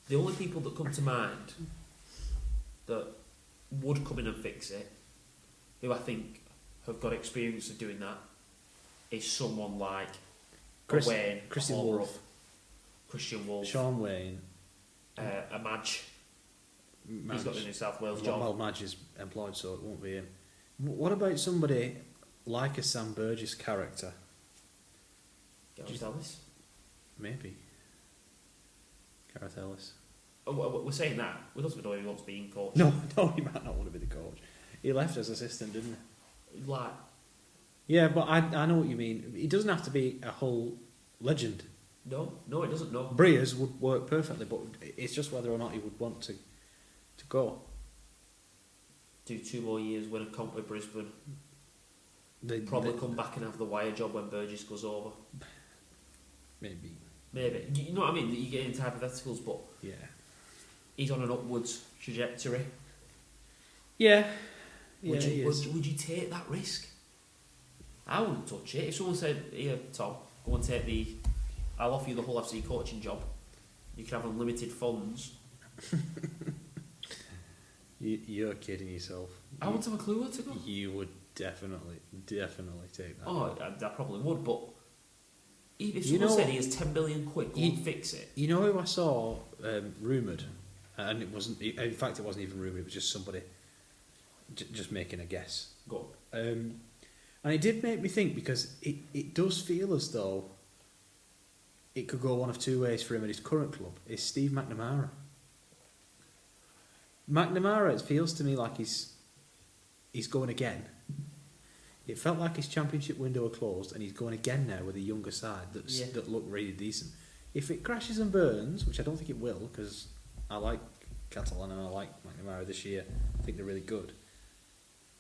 the only people that come to mind that would come in and fix it, who I think have got experience of doing that, is someone like Wayne, Christian Wolfe, Sean Wayne, a Madge. He's got the New South Wales job. Well, Madge is employed, so it won't be him. What about somebody like a Sam Burgess character? Gareth Ellis? Maybe. Gareth Ellis. Oh, we're saying that. We don't know if he wants to be in coach. No, he might not want to be the coach. He left as assistant, didn't he? Like, yeah, but I know what you mean. He doesn't have to be a whole legend. No, it doesn't. No. Breers would work perfectly, but it's just whether or not he would want to go. Do 2 more years, win a comp with Brisbane. Probably come back and have the wire job when Burgess goes over. Maybe. You know what I mean? That you get into hypotheticals, but Yeah. he's on an upwards trajectory. Yeah. Would you take that risk? I wouldn't touch it. If someone said, "Here, Tom, go and take I'll offer you the Hull FC coaching job. You can have unlimited funds." You're kidding yourself. I wouldn't have a clue where to go. You would definitely take that. Oh, I probably would, but if You someone know- said he has 10 million quid, go and fix it. You know who I saw rumoured, and it wasn't. In fact, it wasn't even rumoured. It was just somebody just making a guess. Go. And it did make me think, because it does feel as though it could go one of two ways for him at his current club. Is Steve McNamara. McNamara, it feels to me like he's going again. It felt like his championship window had closed, and he's going again now with a younger side that look really decent. If it crashes and burns, which I don't think it will, because I like Catalan and I like McNamara this year, I think they're really good.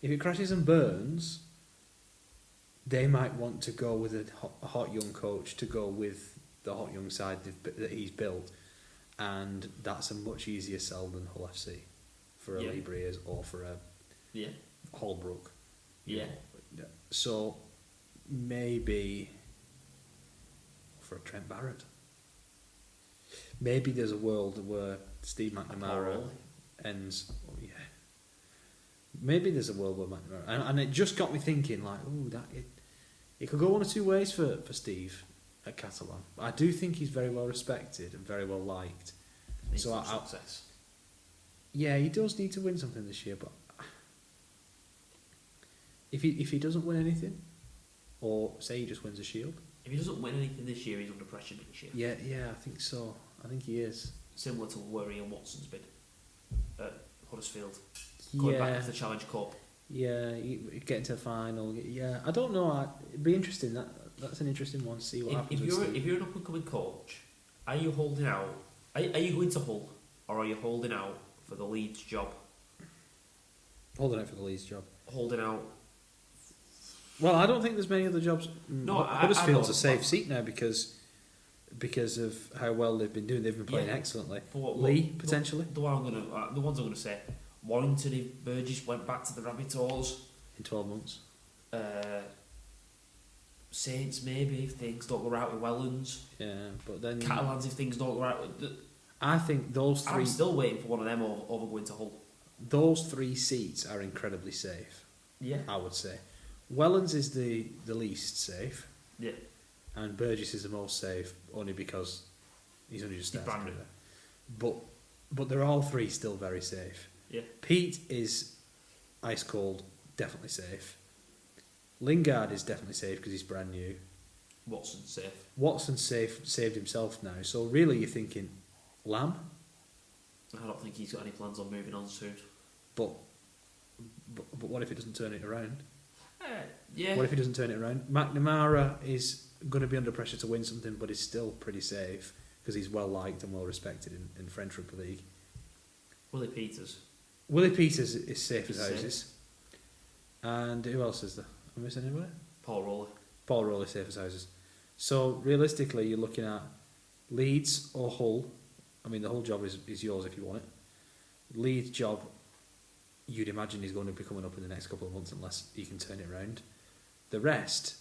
If it crashes and burns, they might want to go with a hot young coach to go with the hot young side that he's built, and that's a much easier sell than Hull FC for a Lee Breers or for a Holbrook. Yeah. So maybe for a Trent Barrett. Maybe there's a world where Steve McNamara ends. Oh yeah. Maybe there's a world where McNamara, and it just got me thinking, like, it could go one or two ways for Steve at Catalan. I do think he's very well respected and very well liked. Success. Yeah, he does need to win something this year, but if he doesn't win anything, or say he just wins a Shield. If he doesn't win anything this year, he's under pressure next year. Yeah, I think so. I think he is. Similar to where Ian Watson's been at Huddersfield. Going back to the Challenge Cup. Yeah, getting to the final. Yeah, I don't know. It'd be interesting. That's an interesting one to see what happens. If you're an up and coming coach, are you holding out? Are you going to Hull, or are you holding out for the Leeds job? Holding out for the Leeds job. Holding out. Well, I don't think there's many other jobs. No, Huddersfield's a safe seat now because of how well they've been doing. They've been playing excellently. Lee potentially. The ones I'm going to say. Warrington, if Burgess went back to the Rabbit Hawes in 12 months. Saints maybe if things don't go right with Wellens. Yeah, but then Catalans if things don't go right with. I think those three. I'm still waiting for one of them over going to Hull. Those three seats are incredibly safe. Yeah, I would say. Wellens is the least safe. Yeah, and Burgess is the most safe only because he's only just started. But they're all three still very safe. Yeah. Pete is ice cold, definitely safe. Lingard is definitely safe because he's brand new. Watson's safe, saved himself now. So really, you're thinking, Lamb. I don't think he's got any plans on moving on soon. But what if he doesn't turn it around? Yeah. What if he doesn't turn it around? McNamara is going to be under pressure to win something, but is still pretty safe because he's well liked and well respected in French Rugby League. Willie Peters is safe as houses. And who else is there? Am I missing anybody? Paul Rowley safe as houses. So realistically, you're looking at Leeds or Hull. I mean, the whole job is yours if you want it. Leeds job, you'd imagine, is going to be coming up in the next couple of months unless he can turn it around. The rest,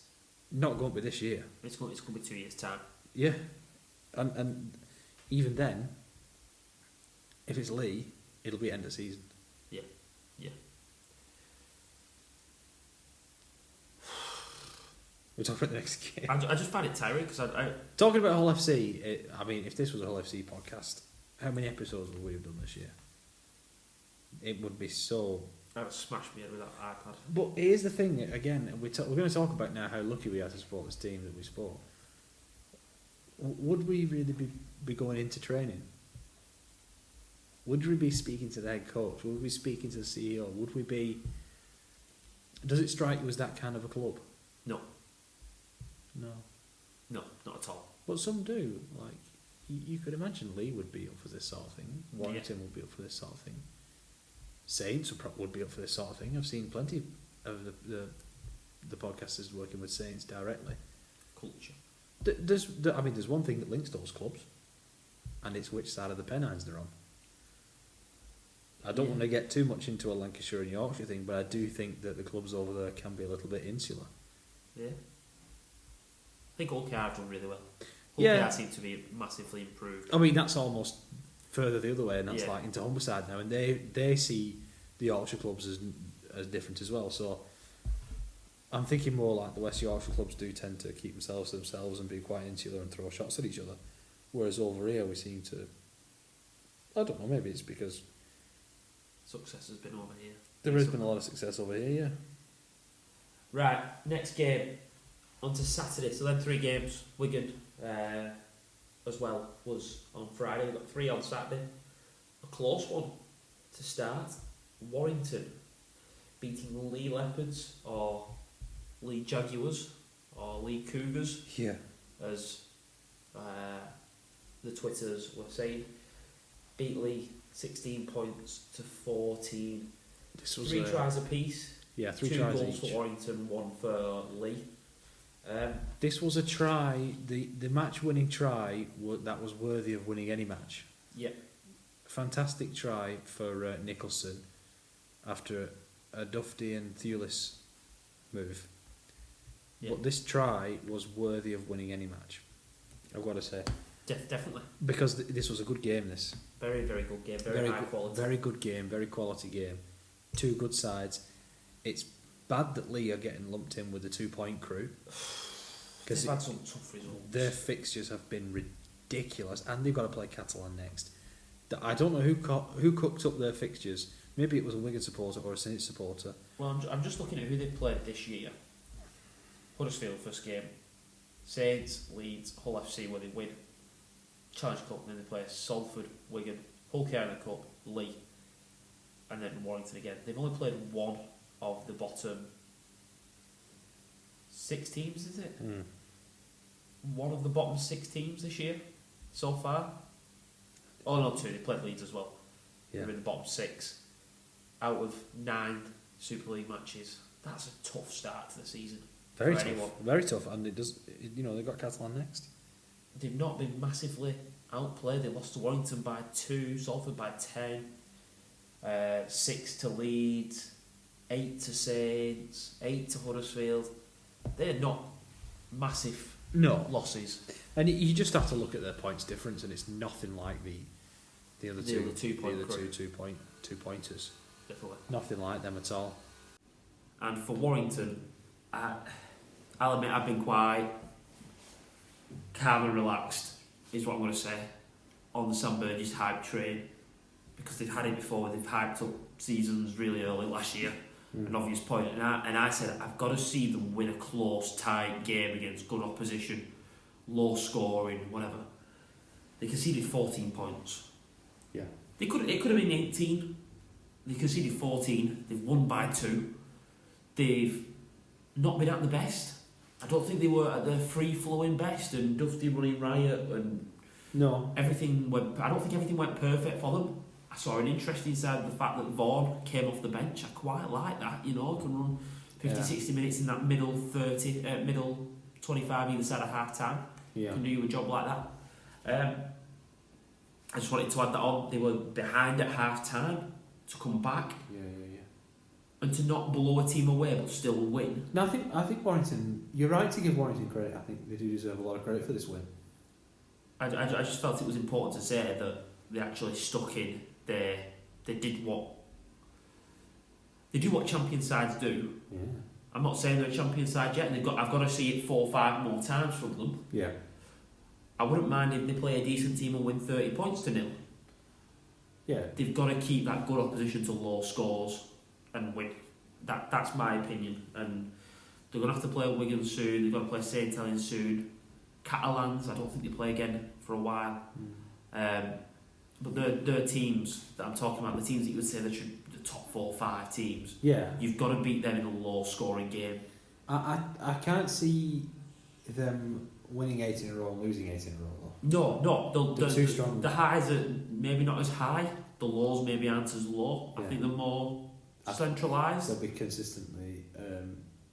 not going to be this year. It's going to be 2 years' time. Yeah, and even then, if it's Lee, it'll be end of season. Yeah. We're talking about the next game. I just find it tiring because talking about Hull FC. I mean, if this was a Hull FC podcast, how many episodes would we have done this year? It would be so. I would smash me head with that iPad. But here's the thing. Again, we're going to talk about now how lucky we are to support this team that we support. Would we really be going into training? Would we be speaking to the head coach? Would we be speaking to the CEO? Would we be? Does it strike you as that kind of a club? No, not at all. But some do. Like you could imagine, Lee would be up for this sort of thing. Warrington would be up for this sort of thing. Saints would be up for this sort of thing. I've seen plenty of the podcasters working with Saints directly. Culture. There's one thing that links those clubs, and it's which side of the Pennines they're on. I don't want to get too much into a Lancashire and Yorkshire thing, but I do think that the clubs over there can be a little bit insular. Yeah. I think all cars done really well. All cars seem to be massively improved. I mean, that's almost further the other way, and that's like into Humberside now, and they see the Yorkshire clubs as different as well. So I'm thinking more like the West Yorkshire clubs do tend to keep themselves to themselves and be quite insular and throw shots at each other, whereas over here we seem to. I don't know. Maybe it's because success has been over here. There has been a lot of success over here, yeah. Right, next game on to Saturday. So then 3 games. Wigan as well was on Friday. We've got 3 on Saturday. A close one to start. Warrington beating Lee Leopards or Lee Jaguars or Lee Cougars. Yeah. As the Twitters were saying. Beat Lee 16 points to 14. This was 3 tries apiece. Yeah, 3 2 tries goals each. for Warrington, 1 for Lee. This was a try, the match-winning try that was worthy of winning any match. Yep. Fantastic try for Nicholson after a Dufty and Thewlis move. Yep. But this try was worthy of winning any match, I've got to say. Definitely. Because this was a good game, this. Very, very good game. Very high quality. Very good game, very quality game. 2 good sides. It's bad that Lee are getting lumped in with the 2-point crew. They've had some tough results. Their fixtures have been ridiculous, and they've got to play Catalan next. I don't know who cooked up their fixtures. Maybe it was a Wigan supporter or a Saints supporter. Well, I'm just looking at who they've played this year. Huddersfield, first game. Saints, Leeds, Hull FC, where they win. Challenge Cup, and then they play Salford, Wigan, Hull KR in the Cup, Lee, and then Warrington again. They've only played 1 of the bottom 6 teams, is it? 1 of the bottom 6 teams this year so far. Oh no, 2. They played Leeds as well. Yeah. They're in the bottom 6 out of 9 Super League matches. That's a tough start to the season. Very for tough. anyone. Very tough, and it does. They've got Catalan next. They've not been massively outplayed. They lost to Warrington by 2, Salford by 10, 6 to Leeds, 8 to Saints, 8 to Huddersfield. They're not massive losses. And you just have to look at their points difference, and it's nothing like the other two 2-pointers. Definitely. Nothing like them at all. And for Warrington, I'll admit I've been quite calm and relaxed, is what I'm going to say, on the Sam Burgess hype train, because they've had it before. They've hyped up seasons really early last year, an obvious point. And I said I've got to see them win a close, tight game against good opposition, low scoring, whatever. They conceded 14 points. Yeah. It could have been 18. They conceded 14. They've won by 2. They've not been at the best. I don't think they were at their free-flowing best, and Dufty running riot, and everything went. I don't think everything went perfect for them. I saw an interesting side of the fact that Vaughan came off the bench. I quite like that. Can run 50-60 minutes in that middle 25 either side of half time. Yeah. Can do a job like that. I just wanted to add that on. They were behind at half time to come back. Yeah. And to not blow a team away but still win. No, I think Warrington. You're right to give Warrington credit. I think they do deserve a lot of credit for this win. I just felt it was important to say that they actually stuck in. They did what champion sides do. Yeah. I'm not saying they're a champion side yet, and I've got to see it 4 or 5 more times from them. Yeah. I wouldn't mind if they play a decent team and win 30 points to 0. Yeah. They've got to keep that good opposition to low scores and win. That's my opinion. And they're going to have to play Wigan soon. They've got to play St Helens soon. Catalans, I don't think they play again for a while. But they're teams that I'm talking about, the teams that you would say the top 4 or 5 teams. Yeah. You've got to beat them in a low scoring game. I can't see them winning 8 in a row and losing 8 in a row though. No, they're too strong. The highs are maybe not as high, the lows maybe aren't as low. I think they're more centralised. They'll be consistently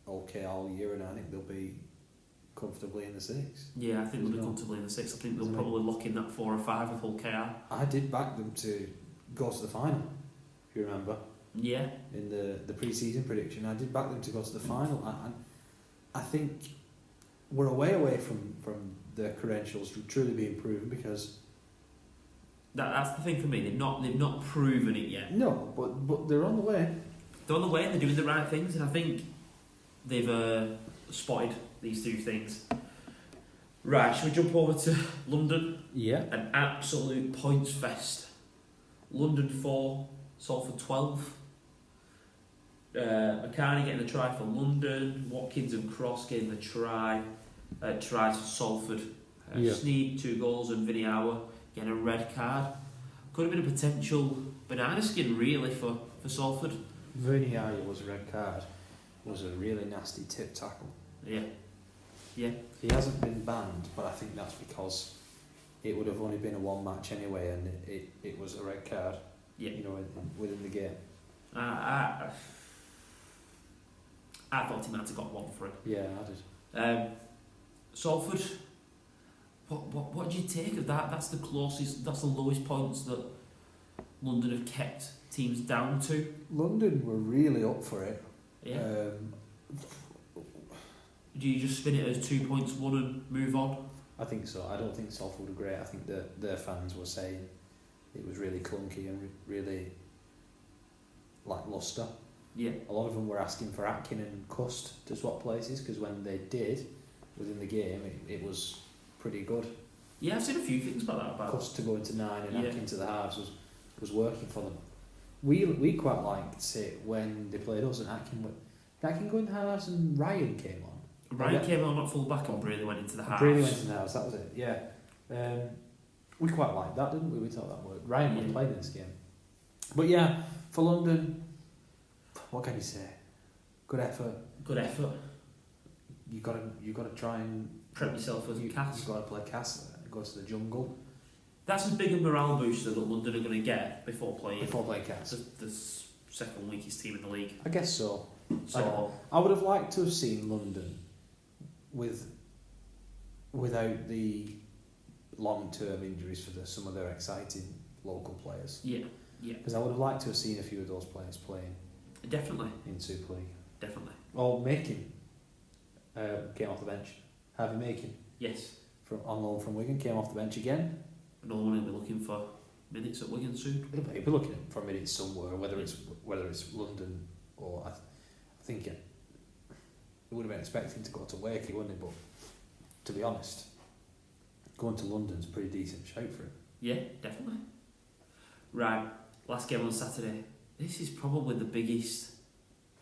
okay all year, and I think they'll be comfortably in the 6. Yeah, I think they'll be comfortably in the 6. I think they'll probably lock in that 4 or 5 with Hull KR. I did back them to go to the final, if you remember. Yeah. In the pre-season prediction, I did back them to go to the final. I think we're away from their credentials to truly being proven, because that's the thing for me. They've not proven it yet. No, but they're on the way. They're on the way. They're doing the right things, and I think they've spotted these 2 things. Right, shall we jump over to London? Yeah. An absolute points fest. London 4, Salford 12. McCartney getting the try for London, Watkins and Cross getting the tries for Salford. Sneed 2 goals and Vinny Hour getting a red card. Could have been a potential banana skin really for Salford. Vinny Hour was a red card. Was a really nasty tip tackle. Yeah. He hasn't been banned, but I think that's because it would have only been a 1 match anyway, and it was a red card. Yeah. Within the game. I thought he might have got 1 for it. Yeah, I did. Salford. What do you take of that? That's the lowest points that London have kept teams down to. London were really up for it. Yeah. Do you just spin it as 2 points won and move on? I think so. I don't think Salford were great. I think that their fans were saying it was really clunky and really lacklustre. Yeah. A lot of them were asking for Atkin and Cust to swap places because when they did within the game, it was pretty good. Yeah, I've seen a few things about that. Cust to go into 9 and Atkin to the halves was working for them. We quite liked it when they played us and Atkin go into the halves and Ryan came on. Ryan came on at full back and Brady went into the halves. Brady went into the halves, that was it, yeah. We quite liked that, didn't we? We thought that worked. Ryan would play in this game. But yeah, for London, what can you say? Good effort. You gotta try and prep yourself as a Cass. You've got to play Cass. Go to the jungle. That's as big a morale booster that London are going to get before playing Cass. The second weakest team in the league. I guess so. So I would have liked to have seen London without the long-term injuries for some of their exciting local players. Yeah. Because I would have liked to have seen a few of those players playing. Definitely. In Super League. Definitely. Or Macon came off the bench. Harvey Macon. Yes. On loan from Wigan, came off the bench again. Another one will be looking for minutes at Wigan soon. He'll be looking for minutes somewhere, whether it's London or I think it would have been expecting to go to Wakey, wouldn't it? But to be honest, going to London's a pretty decent shout for him. Yeah, definitely. Right, last game on Saturday. This is probably the biggest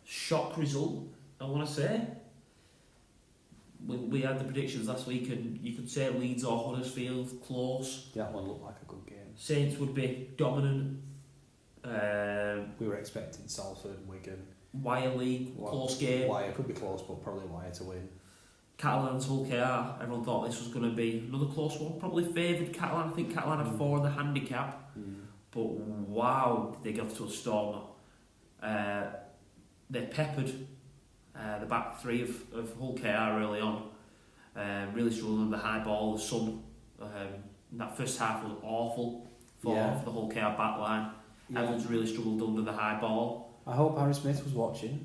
shock result, I want to say. We had the predictions last week and you could say Leeds or Huddersfield, close. That one looked like a good game. Saints would be dominant. We were expecting Salford and Wigan. Wire League, close game. Wire could be close, but probably Wire to win. Catalan's Hull KR, everyone thought this was going to be another close one. Probably favoured Catalan. I think Catalan had 4 in the handicap. But wow, did they get off to a storm. They peppered the back 3 of Hull KR early on. Really struggling with the high ball. The sun, that first half was awful for the Hull KR back line. Everyone's really struggled under the high ball. I hope Harry Smith was watching.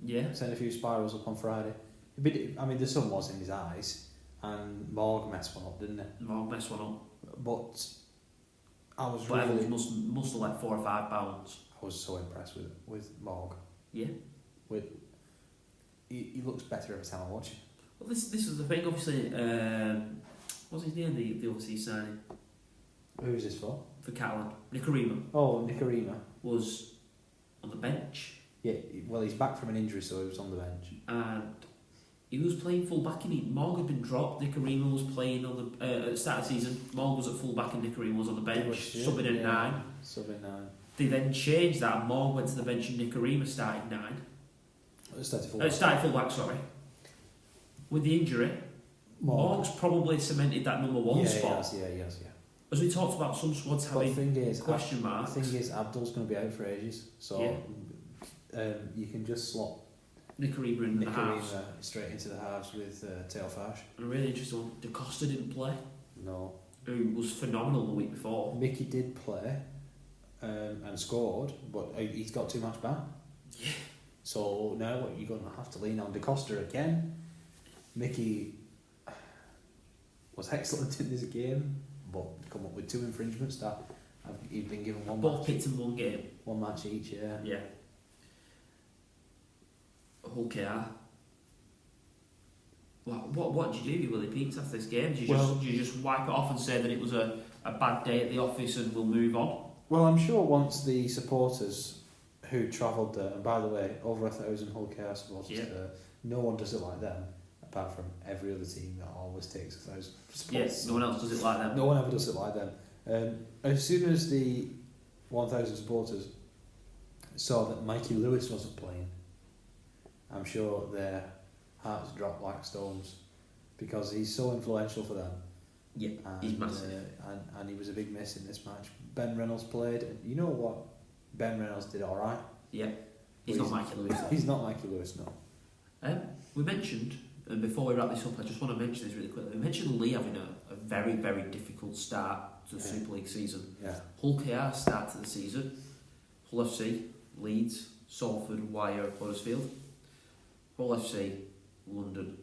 Yeah. Sent a few spirals up on Friday. The sun was in his eyes, and Morg messed one up, didn't it? Morg messed one up. But I was really... must have let 4 or 5 bounds. I was so impressed with Morg. Yeah. He looks better every time I watch him. Well, this is the thing, obviously. What's his name, the overseas signing? Who's this for? For Catalan. Nicarima. Oh, Nicarima. Was on the bench. Yeah, well, he's back from an injury, so he was on the bench. And he was playing full back, and Morg had been dropped. Nicarima was playing on the at the start of the season. Morg was at full back, and Nicarima was on the bench, subbing at 9. Subbing 9. They then changed that, and Morg went to the bench, and Nicarima started 9. Started full back. Started full back, sorry. With the injury, Morg's probably cemented that number 1 spot. He has. As we talked about, some squads having question marks. The thing is, Abdul's going to be out for ages, so you can just slot Nicarima in the halves. Straight into the halves with Teo Fash. And a really interesting one, Da Costa didn't play. No. Who was phenomenal the week before. Mickey did play and scored, but he's got too much back. Yeah. So now you're going to have to lean on Da Costa again. Mickey was excellent in this game, but come up with 2 infringements that he'd been given one Both match. picked in 1 game. 1 match each, yeah. Yeah. Hull KR. What did you do with Willie Peaks after this game? Did you just wipe it off and say that it was a bad day at the office and we'll move on? Well, I'm sure once the supporters who travelled there, and by the way, over 1,000 Hull KR supporters there. No one does it like them, apart from every other team that always takes 1,000 supporters. Yes, no one else does it like them. No one ever does it like them. As soon as the 1,000 supporters saw that Mikey Lewis wasn't playing, I'm sure their hearts dropped like stones, because he's so influential for them. Yeah, he's massive. And he was a big miss in this match. Ben Reynolds played, and you know what? Ben Reynolds did alright. Yeah, he's not Mikey Lewis. He's not Mikey Lewis, no. We mentioned, and before we wrap this up, I just want to mention this really quickly. We mentioned Lee having a very, very difficult start to the Super League season. Yeah. Hull KR start to the season. Hull FC, Leeds, Salford, Wyre, Huddersfield. Hull FC, London.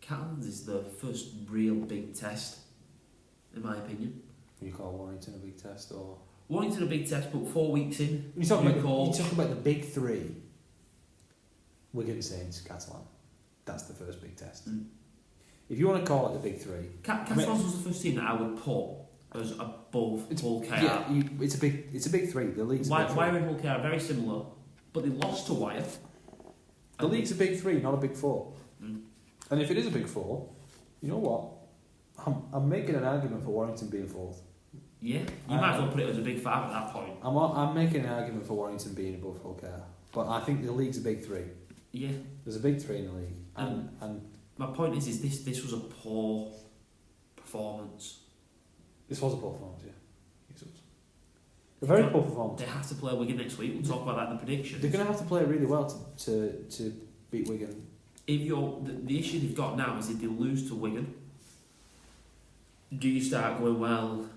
Catalans is the first real big test, in my opinion. You call Warrington a big test, or Warrington a big test, but 4 weeks in, you talk about the big three. Wigan, Saints, Catalan. That's the first big test. If you want to call it the big three, Catalans was the first team that I would put as above Hull KR. Yeah, it's a big three. The league's a big three. Wyre and Hull KR are very similar, but they lost to Wyre. The league's a big three, not a big four. And if it is a big four, you know what? I'm making an argument for Warrington being fourth. Yeah, you might as well put it as a big five at that point. I'm making an argument for Warrington being above Hull KR, but I think the league's a big three. Yeah, there's a big three in the league, and my point is this was a poor performance. This was a poor performance, yeah. It was a very poor performance. They have to play Wigan next week. We'll talk about that in the predictions. They're going to have to play really well to beat Wigan. If the issue they've got now is if they lose to Wigan, do you start going, well,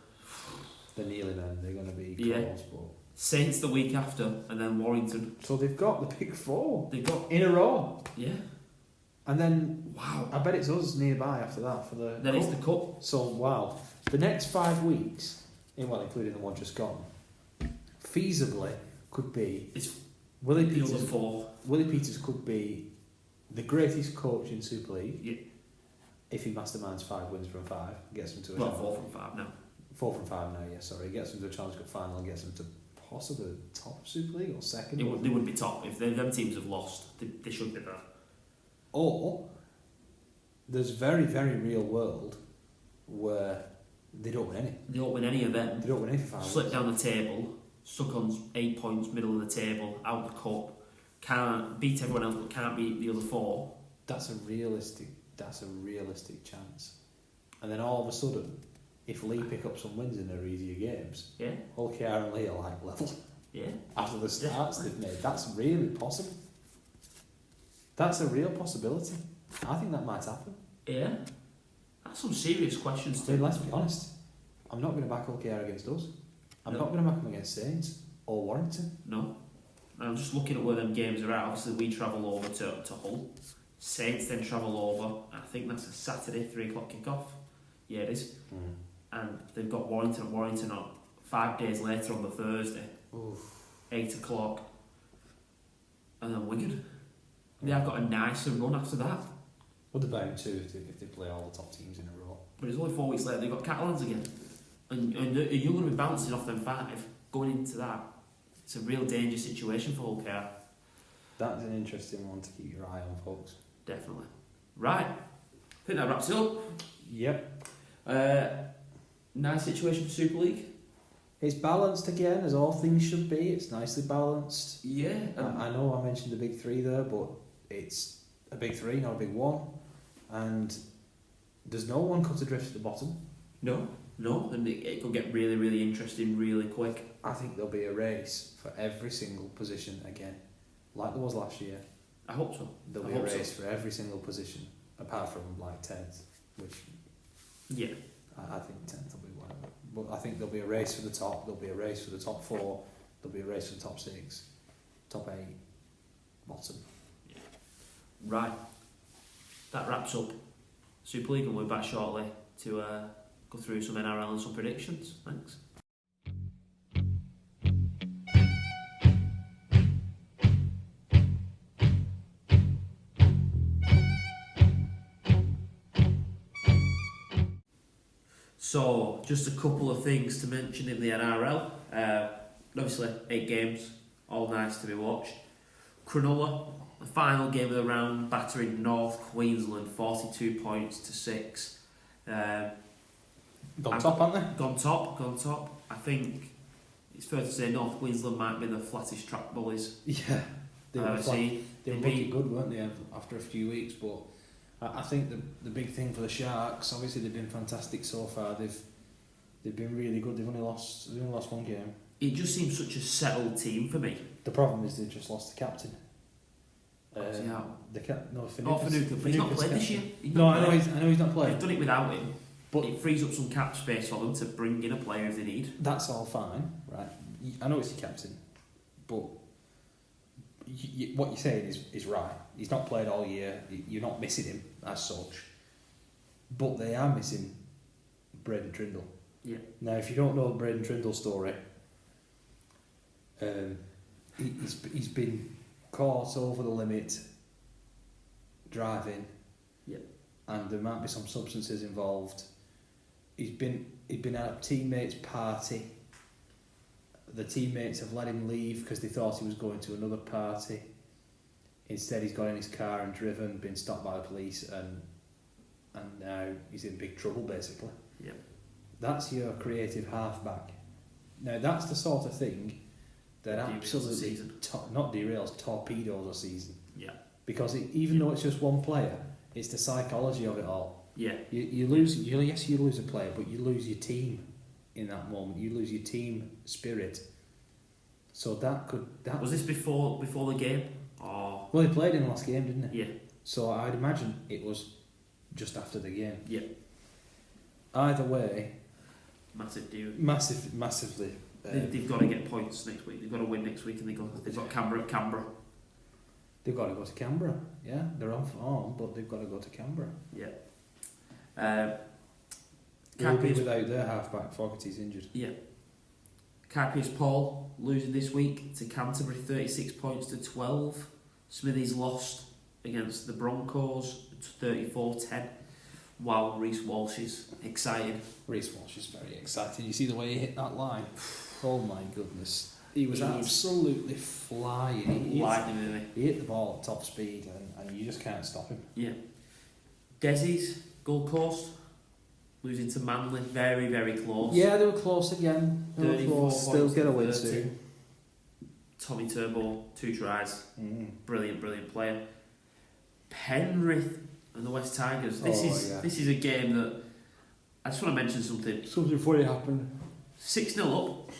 they're kneeling then, they're going to be close, but Saints the week after, and then Warrington. So they've got the big four. They've got in a row. Yeah. And then wow, I bet it's us nearby after that for the. Then cup. it's the cup. So wow, the next 5 weeks, including the one just gone, feasibly could be. It's Willie Peters. The other four. Willie Peters could be the greatest coach in Super League. Yeah. If he masterminds 5 wins from 5, gets them to a 4 from 5 now. 4 from 5 now, yeah, sorry. Gets them to a Challenge Cup final and gets them to possibly top Super League or second. They wouldn't be top. If them teams have lost, they should be there. Or there's very, very real world where they don't win any. They don't win any of them. They don't win any for 5 Slip down the table, stuck on 8 points, middle of the table, out the cup, can't beat everyone else but can't beat the other 4. That's a realistic chance. And then all of a sudden, if Lee pick up some wins in their easier games, Hull KR and Lee are like level. Yeah. After the starts they've made, that's really possible. That's a real possibility. I think that might happen. Yeah. That's some serious questions. I mean, let's be honest. I'm not going to back Hull KR against us. I'm not going to back them against Saints or Warrington. No. I'm just looking at where them games are at. Obviously, we travel over to Hull. Saints then travel over. I think that's a Saturday 3 o'clock kickoff. Yeah, it is. And they've got Warrington on 5 days later on the Thursday. Oof. 8 o'clock. And then Wigan. They have got a nicer run after that. Well, they're bound to if they play all the top teams in a row. But it's only 4 weeks later they've got Catalans again. And you're going to be bouncing off them 5 going into that. It's a real danger situation for Hull KR. That's an interesting one to keep your eye on, folks. Definitely. Right. I think that wraps it up. Yep. Nice situation for Super League. It's balanced again, as all things should be. It's nicely balanced. Yeah. I know I mentioned the big 3 there, but it's a big 3, not a big 1. And there's no one cut adrift at the bottom. No, and it could get really, really interesting really quick. I think there'll be a race for every single position again, like there was last year. I hope so. There'll be a race for every single position, apart from like 10th, which I think 10th will be whatever. But I think there'll be a race for the top. There'll be a race for the top 4. There'll be a race for the top 6, top 8, bottom. Yeah. Right. That wraps up Super League, and we're back shortly to go through some NRL and some predictions. Thanks. So, just a couple of things to mention in the NRL. Obviously, 8 games all nice to be watched. Cronulla, the final game of the round, battering North Queensland 42 points to 6. Gone top, haven't they? Gone top. I think it's fair to say North Queensland might be the flattest track bullies. Yeah, they were seen. They were looking good, weren't they, after a few weeks? But I think the big thing for the Sharks, obviously they've been fantastic so far. They've been really good. They've only lost one game. It just seems such a settled team for me. The problem is they've just lost the captain. Fanuka, but he's not played this year. I know he's not played. They've done it without him, but it frees up some cap space for them to bring in a player if they need. That's all fine, right? I know it's your captain, but what you're saying is right. He's not played all year. You're not missing him as such, but they are missing Braden Trindle. Yeah. Now, if you don't know the Braden Trindle story, he's been caught over the limit driving. Yeah. And there might be some substances involved. He'd been at a teammate's party. The teammates have let him leave because they thought he was going to another party. Instead, he's got in his car and driven, been stopped by the police, and now he's in big trouble, basically. Yeah. That's your creative halfback. Now, that's the sort of thing that absolutely not derails, torpedoes a season. Yeah. Because even though it's just one player, it's the psychology of it all. Yeah. You lose. Yes, you lose a player, but you lose your team in that moment. You lose your team spirit. So that was this before the game, or well, he played in the last game, didn't he? Yeah. So I'd imagine it was just after the game. Yeah. Either way, massively. They've got to get points next week. They've got to win next week, and they've got Canberra. They've got to go to Canberra. Yeah, they're on form, but they've got to go to Canberra. Yeah. They'll be without their halfback. Fogarty's injured. Yeah. Carpius Paul losing this week to Canterbury, 36 points to 12. Smithies lost against the Broncos, 34-10. Wow, Reece Walsh is exciting. Reece Walsh is very exciting. You see the way he hit that line? Oh my goodness. He was absolutely flying. He hit the ball at top speed and you just can't stop him. Yeah. Desi's, Gold Coast, losing to Manly, very, very close. Yeah, they were close again. Still get a win soon. Tommy Turbo, 2 tries. Brilliant player. Penrith and the West Tigers. This is a game that I just want to mention something. Something funny happened. 6-0 up.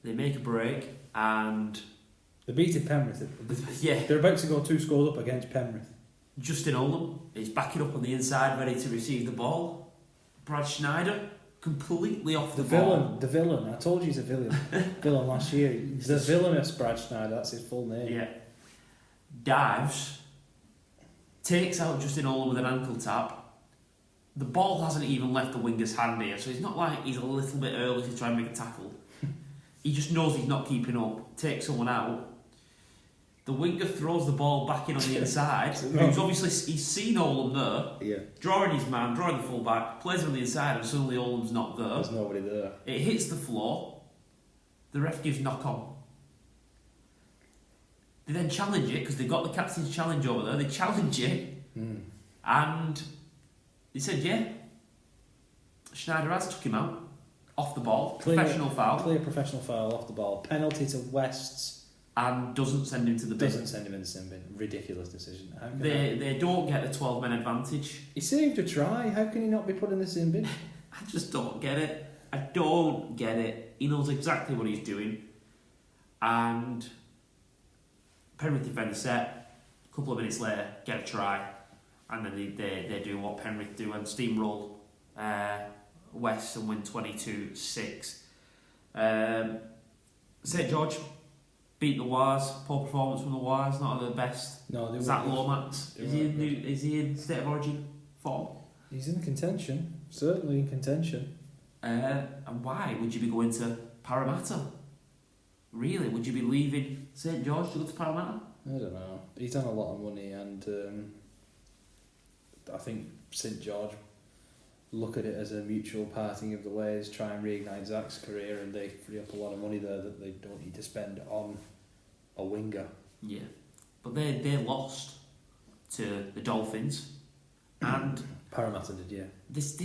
They make a break and they beat Penrith. Yeah. They're about to go 2 scores up against Penrith. Justin Olam is backing up on the inside, ready to receive the ball. Brad Schneider completely off the ball. The villain. I told you he's a villain. Villain last year. The villainous Brad Schneider. That's his full name. Yeah. Dives. Takes out Justin Olam with an ankle tap. The ball hasn't even left the winger's hand here, so it's not like he's a little bit early to try and make a tackle. He just knows he's not keeping up. Takes someone out. The winger throws the ball back in on the inside. He's seen Olam there. Yeah. Drawing his man, drawing the full back, plays on the inside, and suddenly Olam's not there. There's nobody there. It hits the floor. The ref gives knock on. They then challenge it because they've got the captain's challenge over there. They challenge it, and they said, "Yeah, Schneider has took him out off the ball. Professional foul. Clear professional foul off the ball. Penalty to Wests." And doesn't send him to the bin. Doesn't send him in the sin bin. Ridiculous decision. They don't get the 12-men advantage. He saved a try. How can he not be put in the sin bin? I just don't get it. I don't get it. He knows exactly what he's doing. And Penrith defend the set. A couple of minutes later, get a try. And then they do what Penrith do and steamroll West and win 22-6. St George beat the Wars. Poor performance from the Wars, not at the best. No, Zach Lomax. Is he in state of origin form? He's in contention. Certainly in contention. And why would you be going to Parramatta? Really? Would you be leaving St George to go to Parramatta? I don't know. He's on a lot of money and I think St George look at it as a mutual parting of the ways, try and reignite Zach's career, and they free up a lot of money there that they don't need to spend on a winger. Yeah, but they lost to the Dolphins, and Parramatta did, yeah. This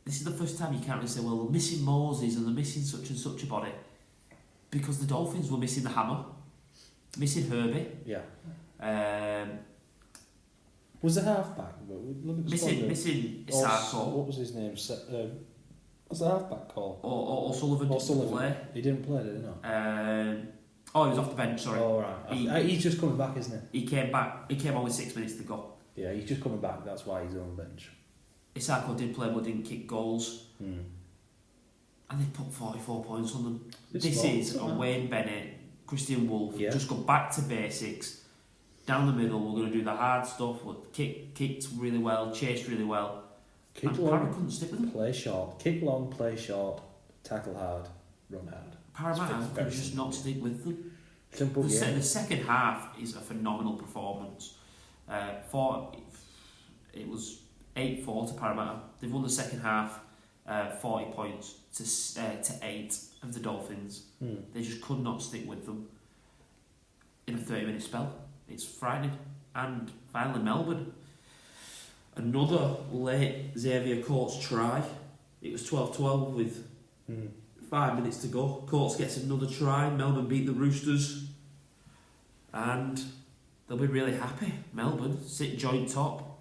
is the first time you can't really say, well, they're missing Moses and they're missing such and such a body, because the Dolphins were missing the hammer, missing Herbie. Yeah. Was the halfback? Look at the missing Isako. What was his name? What's the halfback called? Or Sullivan didn't play. He didn't play, did he not? He was off the bench, sorry. Oh, right. He's just coming back, isn't he? He came back. He came on with 6 minutes to go. Yeah, he's just coming back. That's why he's on the bench. Isako did play but didn't kick goals. And they put 44 points on them. This is a Wayne Bennett, Christian Wolf. Yeah. Just go back to basics. Down the middle, we're going to do the hard stuff. We'll kicked really well, chased really well. Kick and long, Parramatta couldn't stick with them. Play short. Kick long, play short, tackle hard, run hard. Parramatta could just not stick with them. Simple, yeah. The second half is a phenomenal performance. It was 8-4 to Parramatta. They've won the second half 40 points to 8 of the Dolphins. They just could not stick with them in a 30-minute spell. It's frightening. And finally Melbourne. Another late Xavier Coates try. It was 12-12 with 5 minutes to go. Coates gets another try. Melbourne beat the Roosters. And they'll be really happy. Melbourne sit joint top.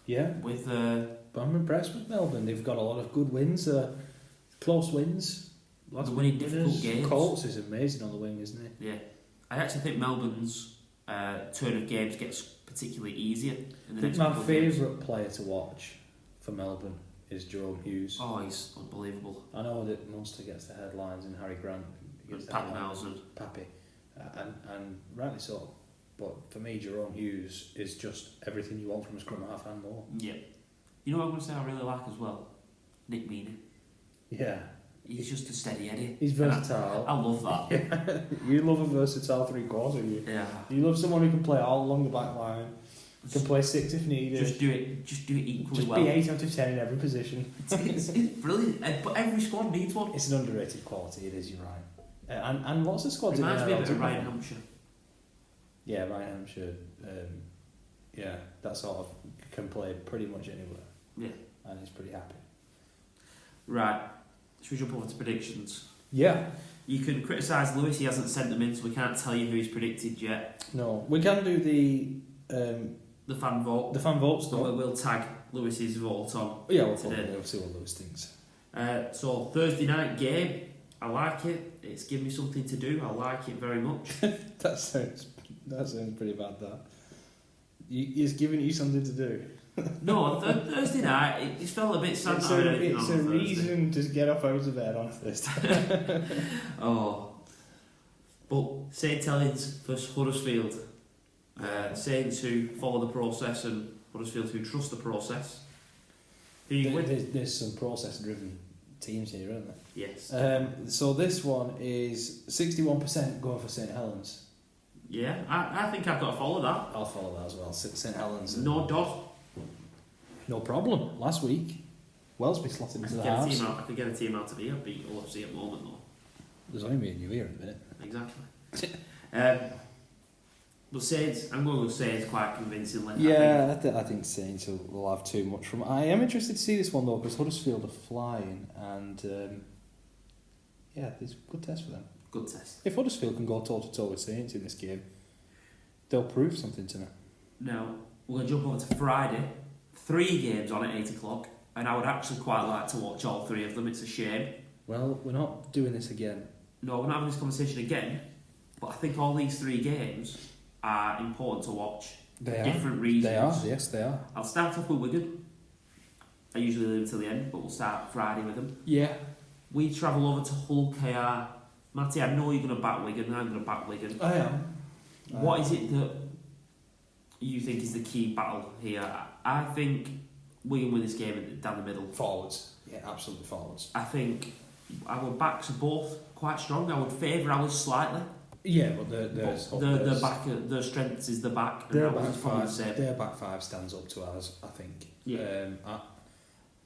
Yeah. With but I'm impressed with Melbourne. They've got a lot of good wins, close wins. Lots of winning difficult games. Coates is amazing on the wing, isn't he? Yeah. I actually think Melbourne's turn of games gets particularly easier in the next my couple of games. favourite player to watch for Melbourne is Jerome Hughes. Oh, he's unbelievable. I know that Munster gets the headlines and Harry Grant gets the headlines. Pappy. And rightly so. But for me, Jerome Hughes is just everything you want from a scrum half and more. Yeah. You know what I'm going to say I really like as well? Nick Meaney. Yeah. He's just a steady Eddie. He's versatile. I love that. Yeah. You love a versatile three-quarter, you? Yeah. You love someone who can play all along the back line, can play 6 if needed. Just do it equally well. Just be 8 out of 10 in every position. It's brilliant. But every squad needs one. It's an underrated quality, it is, you're right. And lots of squads reminds in me NRL a bit of Ryan Hampshire. Yeah, Ryan Hampshire. Yeah, that sort of can play pretty much anywhere. Yeah. And he's pretty happy. Right. Should we jump over to predictions? Yeah. You can criticise Lewis, he hasn't sent them in, so we can't tell you who he's predicted yet. No, we can do the fan vote. The fan vote stuff. We'll tag Lewis's vote on. Yeah, we'll see what Lewis thinks. So Thursday night game, I like it. It's given me something to do. I like it very much. That sounds pretty bad. That he's giving you something to do. No, Thursday night, it felt a bit sad. It's a reason to get up out of bed on Thursday. Oh. But St Helens versus Huddersfield. Saints who follow the process and Huddersfield who trust the process. There's some process-driven teams here, aren't there? Yes. So this one is 61% going for St Helens. Yeah, I think I've got to follow that. I'll follow that as well. St Helens. No dot. No problem. Last week, Wellesby slotted into the halves. I could get a team out of here. Beat OFC at the moment though. There's only me and you here in a minute. Exactly. But Saints, I'm going to say it's quite convincingly. Yeah, I think Saints will have too much from it. I am interested to see this one though, because Huddersfield are flying, and yeah, there's a good test for them. Good test. If Huddersfield can go toe to toe with Saints in this game, they'll prove something to me. Now we're going to jump over to Friday. 3 games on at 8 o'clock, and I would actually quite like to watch all 3 of them. It's a shame. Well, we're not doing this again. No, we're not having this conversation again. But I think all these 3 games are important to watch for different reasons. They are, yes, they are. I'll start off with Wigan. I usually leave until the end, but we'll start Friday with them. Yeah. We travel over to Hull KR. Matty, I know you're going to back Wigan. I'm going to back Wigan. I am. What is it that you think is the key battle here? I think Wigan win this game down the middle. Forwards. Yeah, absolutely forwards. I think our backs are both quite strong. I would favour ours slightly. Yeah, but their strength is the back. Their back five stands up to ours, I think. Yeah.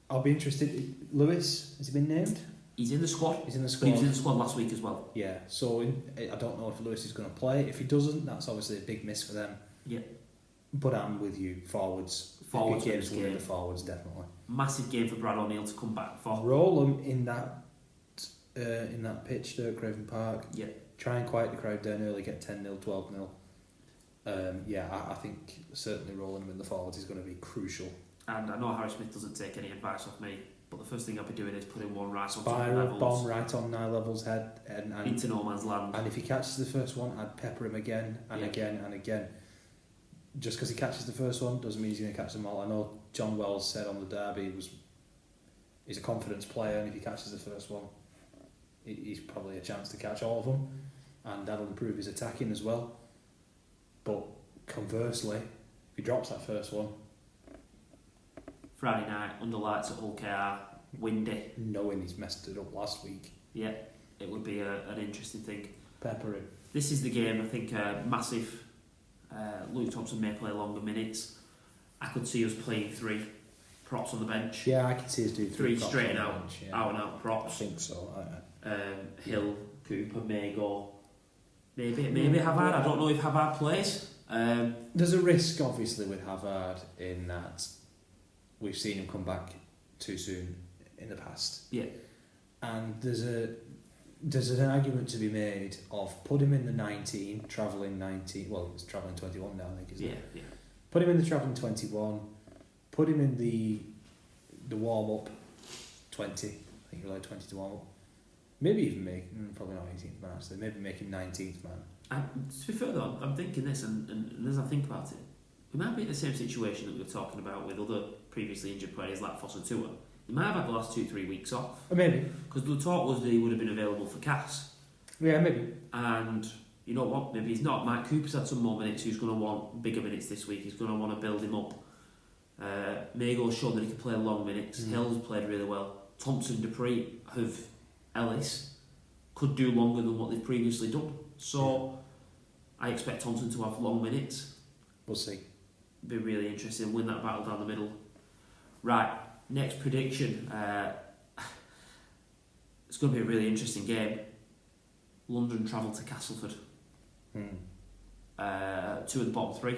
I'll be interested. Lewis, has he been named? He's in the squad. He's in the But squad. he was in the squad last week as well. Yeah, so I don't know if Lewis is going to play. If he doesn't, that's obviously a big miss for them. Yeah. But I'm with you. Forwards. Forwards Big games win this win game. the forwards, definitely. Massive game for Brad O'Neill to come back for. Roll them in that pitch there at Craven Park. Yeah. Try and quiet the crowd down early, get 10-0, 12-0. I think certainly rolling them in the forwards is going to be crucial. And I know Harry Smith doesn't take any advice off me, but the first thing I'll be doing is putting one right on top of Fire a levels. bomb right on Nye Level's head. And Into no man's land. And if he catches the first one, I'd pepper him again and Yeah. again and again. Just because he catches the first one doesn't mean he's going to catch them all. I know John Wells said on the derby he's a confidence player, and if he catches the first one, he's probably a chance to catch all of them, and that'll improve his attacking as well. But conversely, if he drops that first one, Friday night, under lights at Hull KR, windy. knowing he's messed it up last week, Yeah, it would be an interesting thing. pepper him. This is the game, I think, massive. Luke Thompson may play longer minutes. I could see us playing 3 props on the bench. Yeah, I can see us do 3 props straight on the out, bench, yeah. out and out I props. think so. Hill, Cooper, Mago. Maybe Havard. I don't know if Havard plays. There's a risk, obviously, with Havard in that we've seen him come back too soon in the past. Yeah. And there's an argument to be made of put him in the 19, travelling 19. Well, he's travelling 21 now, I think, isn't it? Yeah. Put him in the travelling 21. Put him in the warm up 20. I think you're allowed 20 to warm up. Maybe even make probably not 18th man actually. Maybe make him 19th man. To be fair though, I'm thinking this, and as I think about it, we might be in the same situation that we were talking about with other previously injured players like Foss and Tua. He might have had the last 2-3 weeks off. Maybe. Because the talk was that he would have been available for Cass. Yeah, maybe. And you know what? Maybe he's not. Mike Cooper's had some more minutes. Who's going to want bigger minutes this week? He's going to want to build him up. Mago's shown that he can play long minutes. Hill's played really well. Thompson, Dupree, Ellis could do longer than what they've previously done. So I expect Thompson to have long minutes. We'll see. Be really interesting. Win that battle down the middle. Right. Next prediction. It's going to be a really interesting game. London travel to Castleford. 2 of the bottom 3.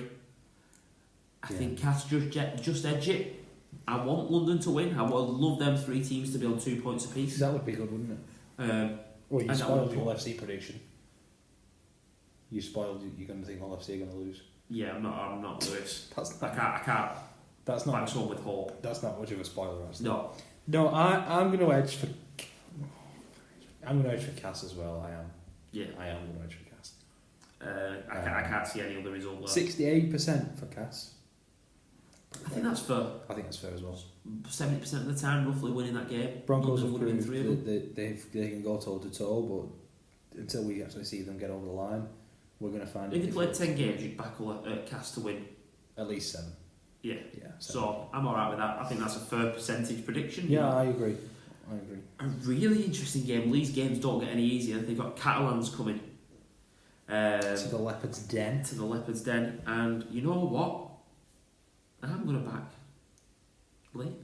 I think Cass just edge it. I want London to win. I would love them 3 teams to be on 2 points apiece. That would be good, wouldn't it? Well, you spoiled your FC prediction. You spoiled. You're going to think Hull FC are going to lose. Yeah, I'm not Lewis. I can't. That's not. Back home with hope. That's not much of a spoiler, actually. No. I'm going to edge for. I'm going to edge for Cass as well. I am. Yeah. I am going to edge for Cass. I can't see any other result. 68% for Cass. I think that's fair. I think that's fair as well. 70% of the time, roughly winning that game. Broncos London have would have proved been 3 of them. that they can go toe to toe, but until we actually see them get over the line, we're going to find. If they played 10 games, you'd back Cass to win. At least 7. Yeah. Yeah. 7. So I'm alright with that. I think that's a fair percentage prediction. Yeah, I agree. A really interesting game. Leeds games don't get any easier. They've got Catalans coming. To the Leopard's Den. To the Leopard's Den. And you know what? I'm going to back Lee.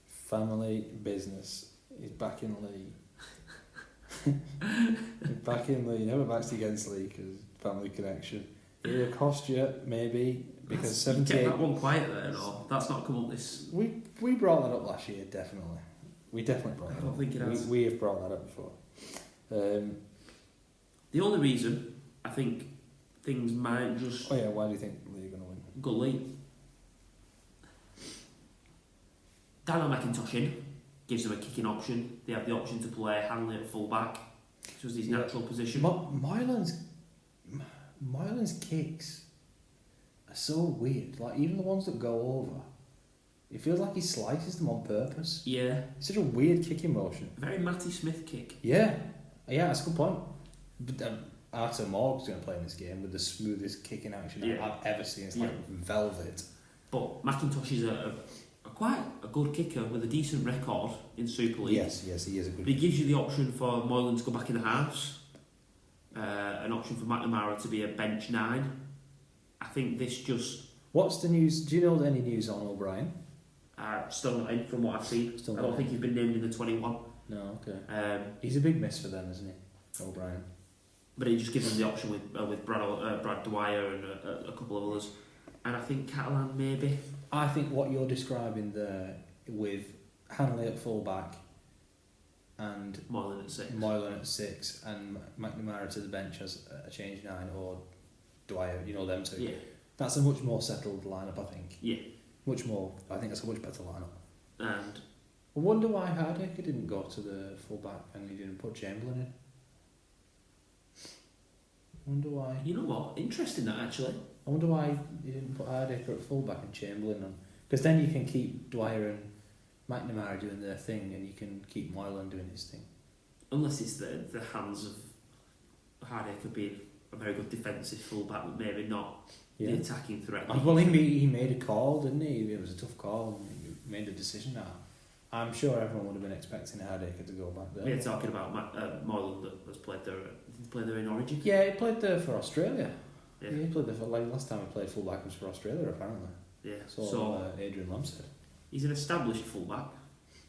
Family business is back in Lee. Back in Lee. Never backs against Lee because family connection. It'll cost you maybe because 78. You kept that one quiet there, no? That's not come up this. We brought that up last year, definitely. We definitely brought that up. I don't think it has. We have brought that up before. The only reason I think things might just. Oh yeah, why do you think Lee are going to win? Go Lee. Daniel McIntosh in gives them a kicking option. They have the option to play Hanley at full back, which was his natural position. Moylan's kicks are so weird. Like even the ones that go over, it feels like he slices them on purpose. Yeah. It's such a weird kicking motion. Very Matty Smith kick. Yeah, that's a good point. But Arthur Morg's going to play in this game with the smoothest kicking action I've ever seen. It's like velvet. But McIntosh is quite a good kicker with a decent record in Super League. Yes, he is a good. But he gives you the option for Moylan to go back in the halves, an option for McNamara to be a bench 9. I think this just. What's the news? Do you know any news on O'Brien? Still not in from what I've seen. Still I not don't think he's been named in the 21. No, okay. He's a big miss for them, isn't he, O'Brien? But he just gives them the option with Brad Dwyer and a couple of others. And I think Catalan maybe. I think what you're describing there with Hanley at full-back and Moylan at 6 and McNamara to the bench as a change 9 or Dwyer, them two. Yeah. That's a much more settled lineup, I think. Yeah. Much more. I think that's a much better lineup. And I wonder why Hardaker didn't go to the full-back and he didn't put Chamberlain in. I wonder why. You know what? Interesting that actually. I wonder why you didn't put Hardaker at full-back and Chamberlain on. Because then you can keep Dwyer and McNamara doing their thing and you can keep Moylan doing his thing. Unless it's the hands of Hardaker being a very good defensive full-back, but maybe not the attacking threat. Well, he made a call, didn't he? It was a tough call. He made a decision now. I'm sure everyone would have been expecting Hardaker to go back there. We're talking about Moylan that has played there in Origin. Yeah, he played there for Australia. Yeah. He played there for, last time he played full-back was for Australia, apparently. Yeah. So Adrian Lamb said. He's an established full-back.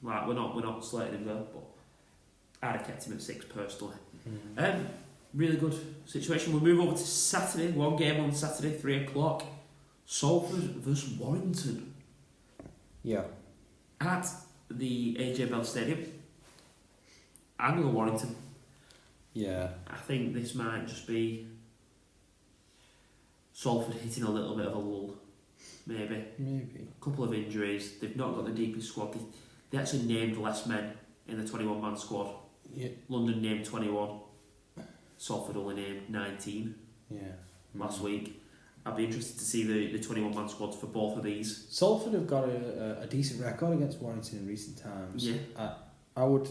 Like we're not slating him there, but I'd have kept him at 6 personally. Really good situation. We'll move over to Saturday. One game on Saturday, 3 o'clock. Salford versus Warrington. Yeah. At the AJ Bell Stadium. I'm going to Warrington. Yeah. I think this might just be Salford hitting a little bit of a lull. Maybe. A couple of injuries. They've not got the deepest squad. They actually named less men in the 21-man squad. Yeah. London named 21. Salford only named 19 last week. I'd be interested to see the 21-man squads for both of these. Salford have got a decent record against Warrington in recent times. Yeah. I would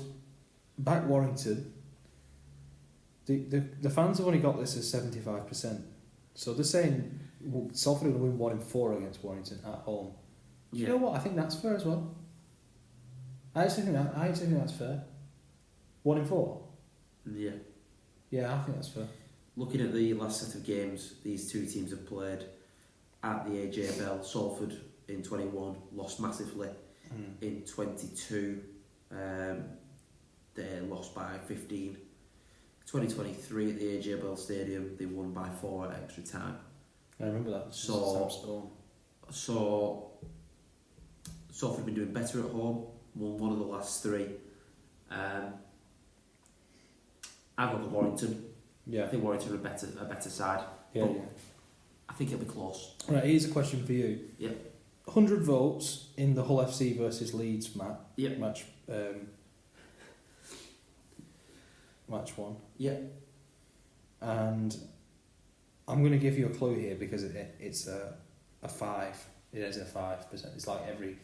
back Warrington. The fans have only got this as 75%. So they're saying Salford are going to win 1 in 4 against Warrington at home. Do you know what? I think that's fair as well. I actually think that's fair. 1 in 4? Yeah. Yeah, I think that's fair. Looking at the last set of games these two teams have played at the AJ Bell, Salford in 21 lost massively. In 22 they lost by 15. 2023 at the AJ Bell Stadium they won by 4 at extra time. I remember that. So Salford have been doing better at home, won one of the last 3. I've got Warrington. Yeah. I think Warrington are a better side. Yeah. I think it'll be close. Right, here's a question for you. Yeah. 100 votes in the Hull FC versus Leeds match. Match 1. Yeah. And I'm going to give you a clue here because it's a 5. It is a 5%. It's like every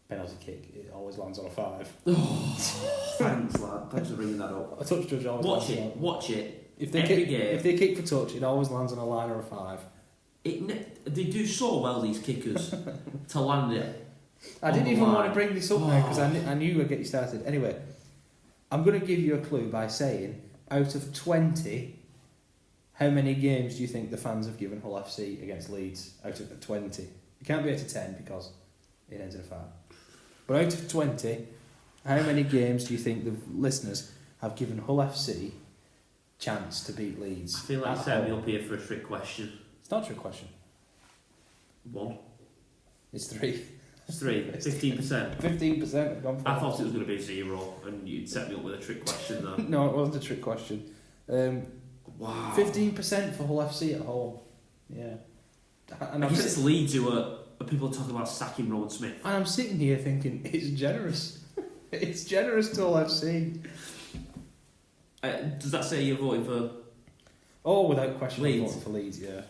penalty kick, it always lands on a 5. Thanks, lad. Thanks for bringing that up. A touch judge always Watch it. If they kick for touch, it always lands on a line or a 5. They do so well, these kickers, to land it. I didn't even want to bring this up now because I knew I'd get you started. Anyway, I'm going to give you a clue by saying, out of 20, how many games do you think the fans have given Hull FC against Leeds? Out of 20. It can't be out of 10 because it ends in a 5. But out of 20, how many games do you think the listeners have given Hull FC chance to beat Leeds? I feel like setting me up here for a trick question. It's not a trick question. 1. It's 3. It's 3. 15%. 15%. I thought it was going to be 0, and you'd set me up with a trick question though. No, it wasn't a trick question. Wow. 15% for Hull FC at home. Yeah. And it's Leeds who are people talking about sacking Rowan Smith. And I'm sitting here thinking, it's generous. It's generous to Hull FC. Does that say you're voting for? Oh, without question, Leeds. I'm voting for Leeds. Yeah.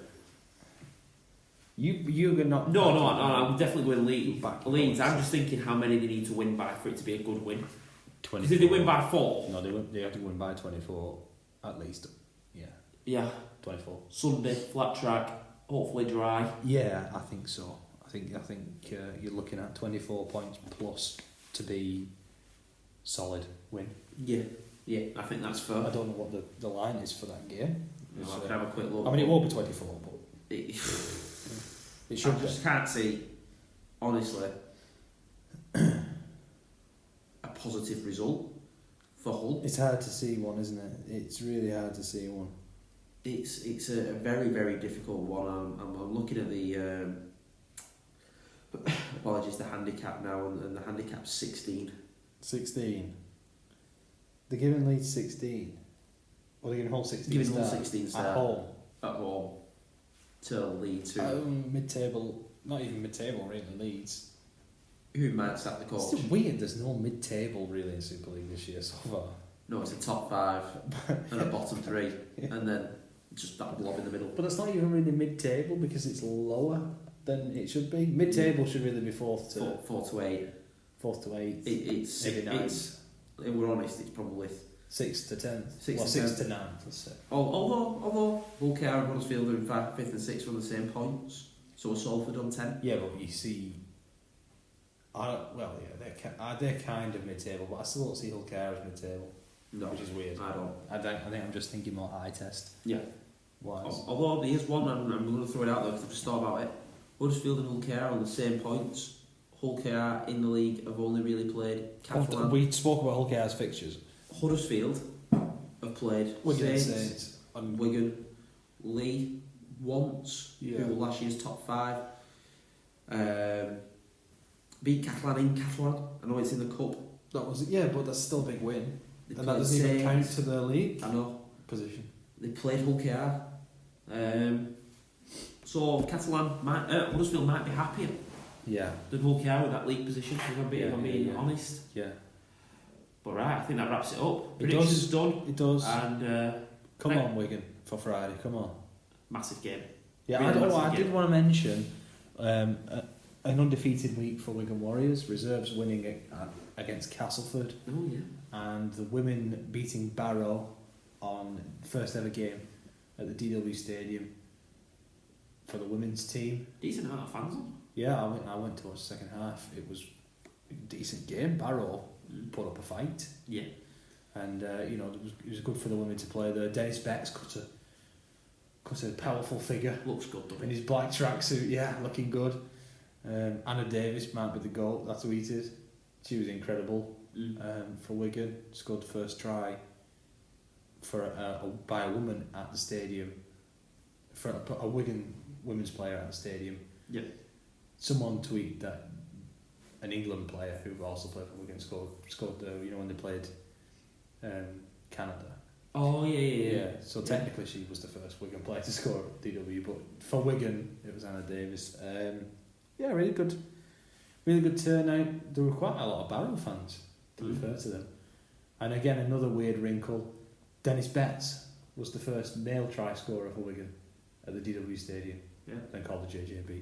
You're not. No. I'm definitely going Leeds. Leeds. Forward. I'm just thinking how many they need to win by for it to be a good win. 24. Did they win by 4? No, they have to win by 24 at least. Yeah. Yeah. 24. Sunday, flat track, hopefully dry. Yeah, I think so. I think you're looking at 24 points plus to be solid win. Yeah, I think that's fair. I don't know what the line is for that game. I can have a quick look. I mean, it won't be 24, but it should. I just can't see, honestly, positive result for Hull. It's hard to see one, isn't it? It's really hard to see one. It's a very, very difficult one. I'm looking at the apologies, the handicap now, and the handicap's 16. 16. They're giving Leeds 16. Or they're giving Hull 16. Giving Hull 16 start. At home. At home. To Leeds. Mid-table. Not even mid-table, really, Leeds. Who might sack the coach? It's weird, there's no mid-table really in Super League this year so far. No, it's a top 5 and a bottom 3, and then just that blob in the middle. But it's not even really mid-table because it's lower than it should be. Mid-table should really be 4th to 4 to 8. 4th to 8. It's maybe 9. If we're honest, it's probably 6th to 10th. 6 to 9th, let's say. Although Hull KR and Huddersfield are in 5th and 6th on the same points, so are Salford on 10. Yeah, but you see, they're kind of mid-table, but I still don't see Hull KR as mid-table. No, which is weird. I think I'm just thinking more eye test. Yeah. Wise. Although here's one, and I'm going to throw it out there because I've just thought about it. Huddersfield and Hull KR on the same points. Hull KR in the league have only really played Catalan. We spoke about Hull KR's fixtures. Huddersfield have played Wigan Saints and Wigan, Lee once, who were last year's top 5. Beat Catalan in Catalan. I know it's in the cup. That was but that's still a big win. They and that doesn't even count to the league. I know position. They played Hull KR. So Huddersfield might be happier. Yeah. Than Hull KR with that league position. If I'm being honest. Yeah. But right, I think that wraps it up. Predictions done. It does. And come on, Wigan for Friday. Come on. Massive game. Yeah, really I did want to mention an undefeated week for Wigan Warriors. Reserves winning against Castleford. Oh yeah. And the women beating Barrow on first ever game at the DW Stadium for the women's team. Decent amount of fans on. Yeah, I went to watch the second half. It was a decent game. Barrow put up a fight. Yeah. And it was good for the women to play there. Dennis Betts cut a powerful figure. Looks good, doesn't in it? his black tracksuit. Yeah, looking good. Anna Davis might be the goal. I tweeted. She was incredible. For Wigan, scored first try by a woman at the stadium for a Wigan women's player at the stadium. Yeah. Someone tweeted that an England player who also played for Wigan scored when they played Canada. Oh yeah. So technically she was the first Wigan player to score at DW, but for Wigan it was Anna Davis. Really good turnout. There were quite a lot of Barrow fans, to be fair to them. And again, another weird wrinkle. Dennis Betts was the first male try scorer for Wigan at the DW Stadium. Yeah. Then called the JJB.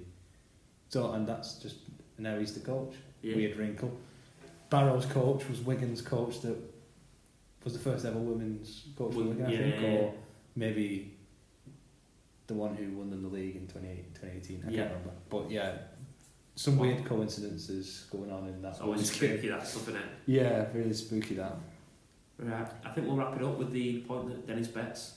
So, and that's just now he's the coach. Yeah. Weird wrinkle. Barrow's coach was Wigan's coach that was the first ever women's coach for Wigan, I think, or maybe the one who won them the league in 2018. I can't remember. But yeah. Some weird coincidences going on in that. It's always spooky, that stuff, isn't it? Yeah, really spooky that. Right, I think we'll wrap it up with the point that Dennis Betts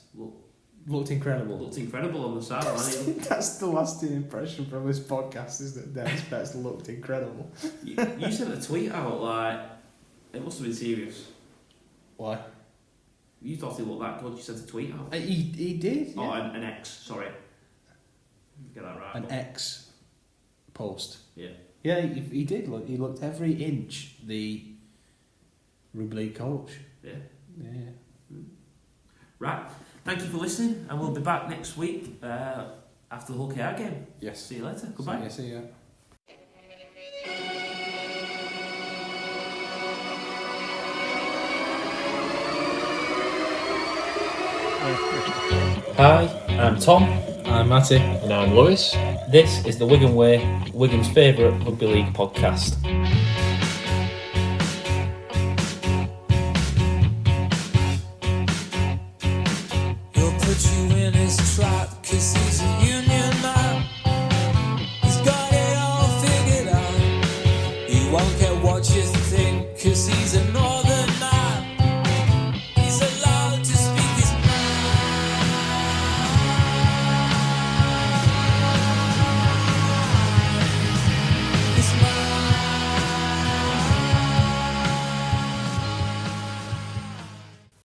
looked incredible. Looked incredible on the sideline. That's the lasting impression from this podcast, is that Dennis Betts looked incredible. You sent a tweet out, like, it must have been serious. Why? You thought he looked that good, you sent a tweet out. He did, yeah. Oh, an X, sorry. Get that right. An X post. Yeah. Yeah, he did look. He looked every inch the rugby league coach. Yeah. Yeah. Right. Thank you for listening, and we'll be back next week after the Hull KR game. Yes. See you later. Goodbye. See ya. Hi, I'm Tom. I'm Matty. And I'm Lewis. This is the Wigan Way, Wigan's favourite rugby league podcast.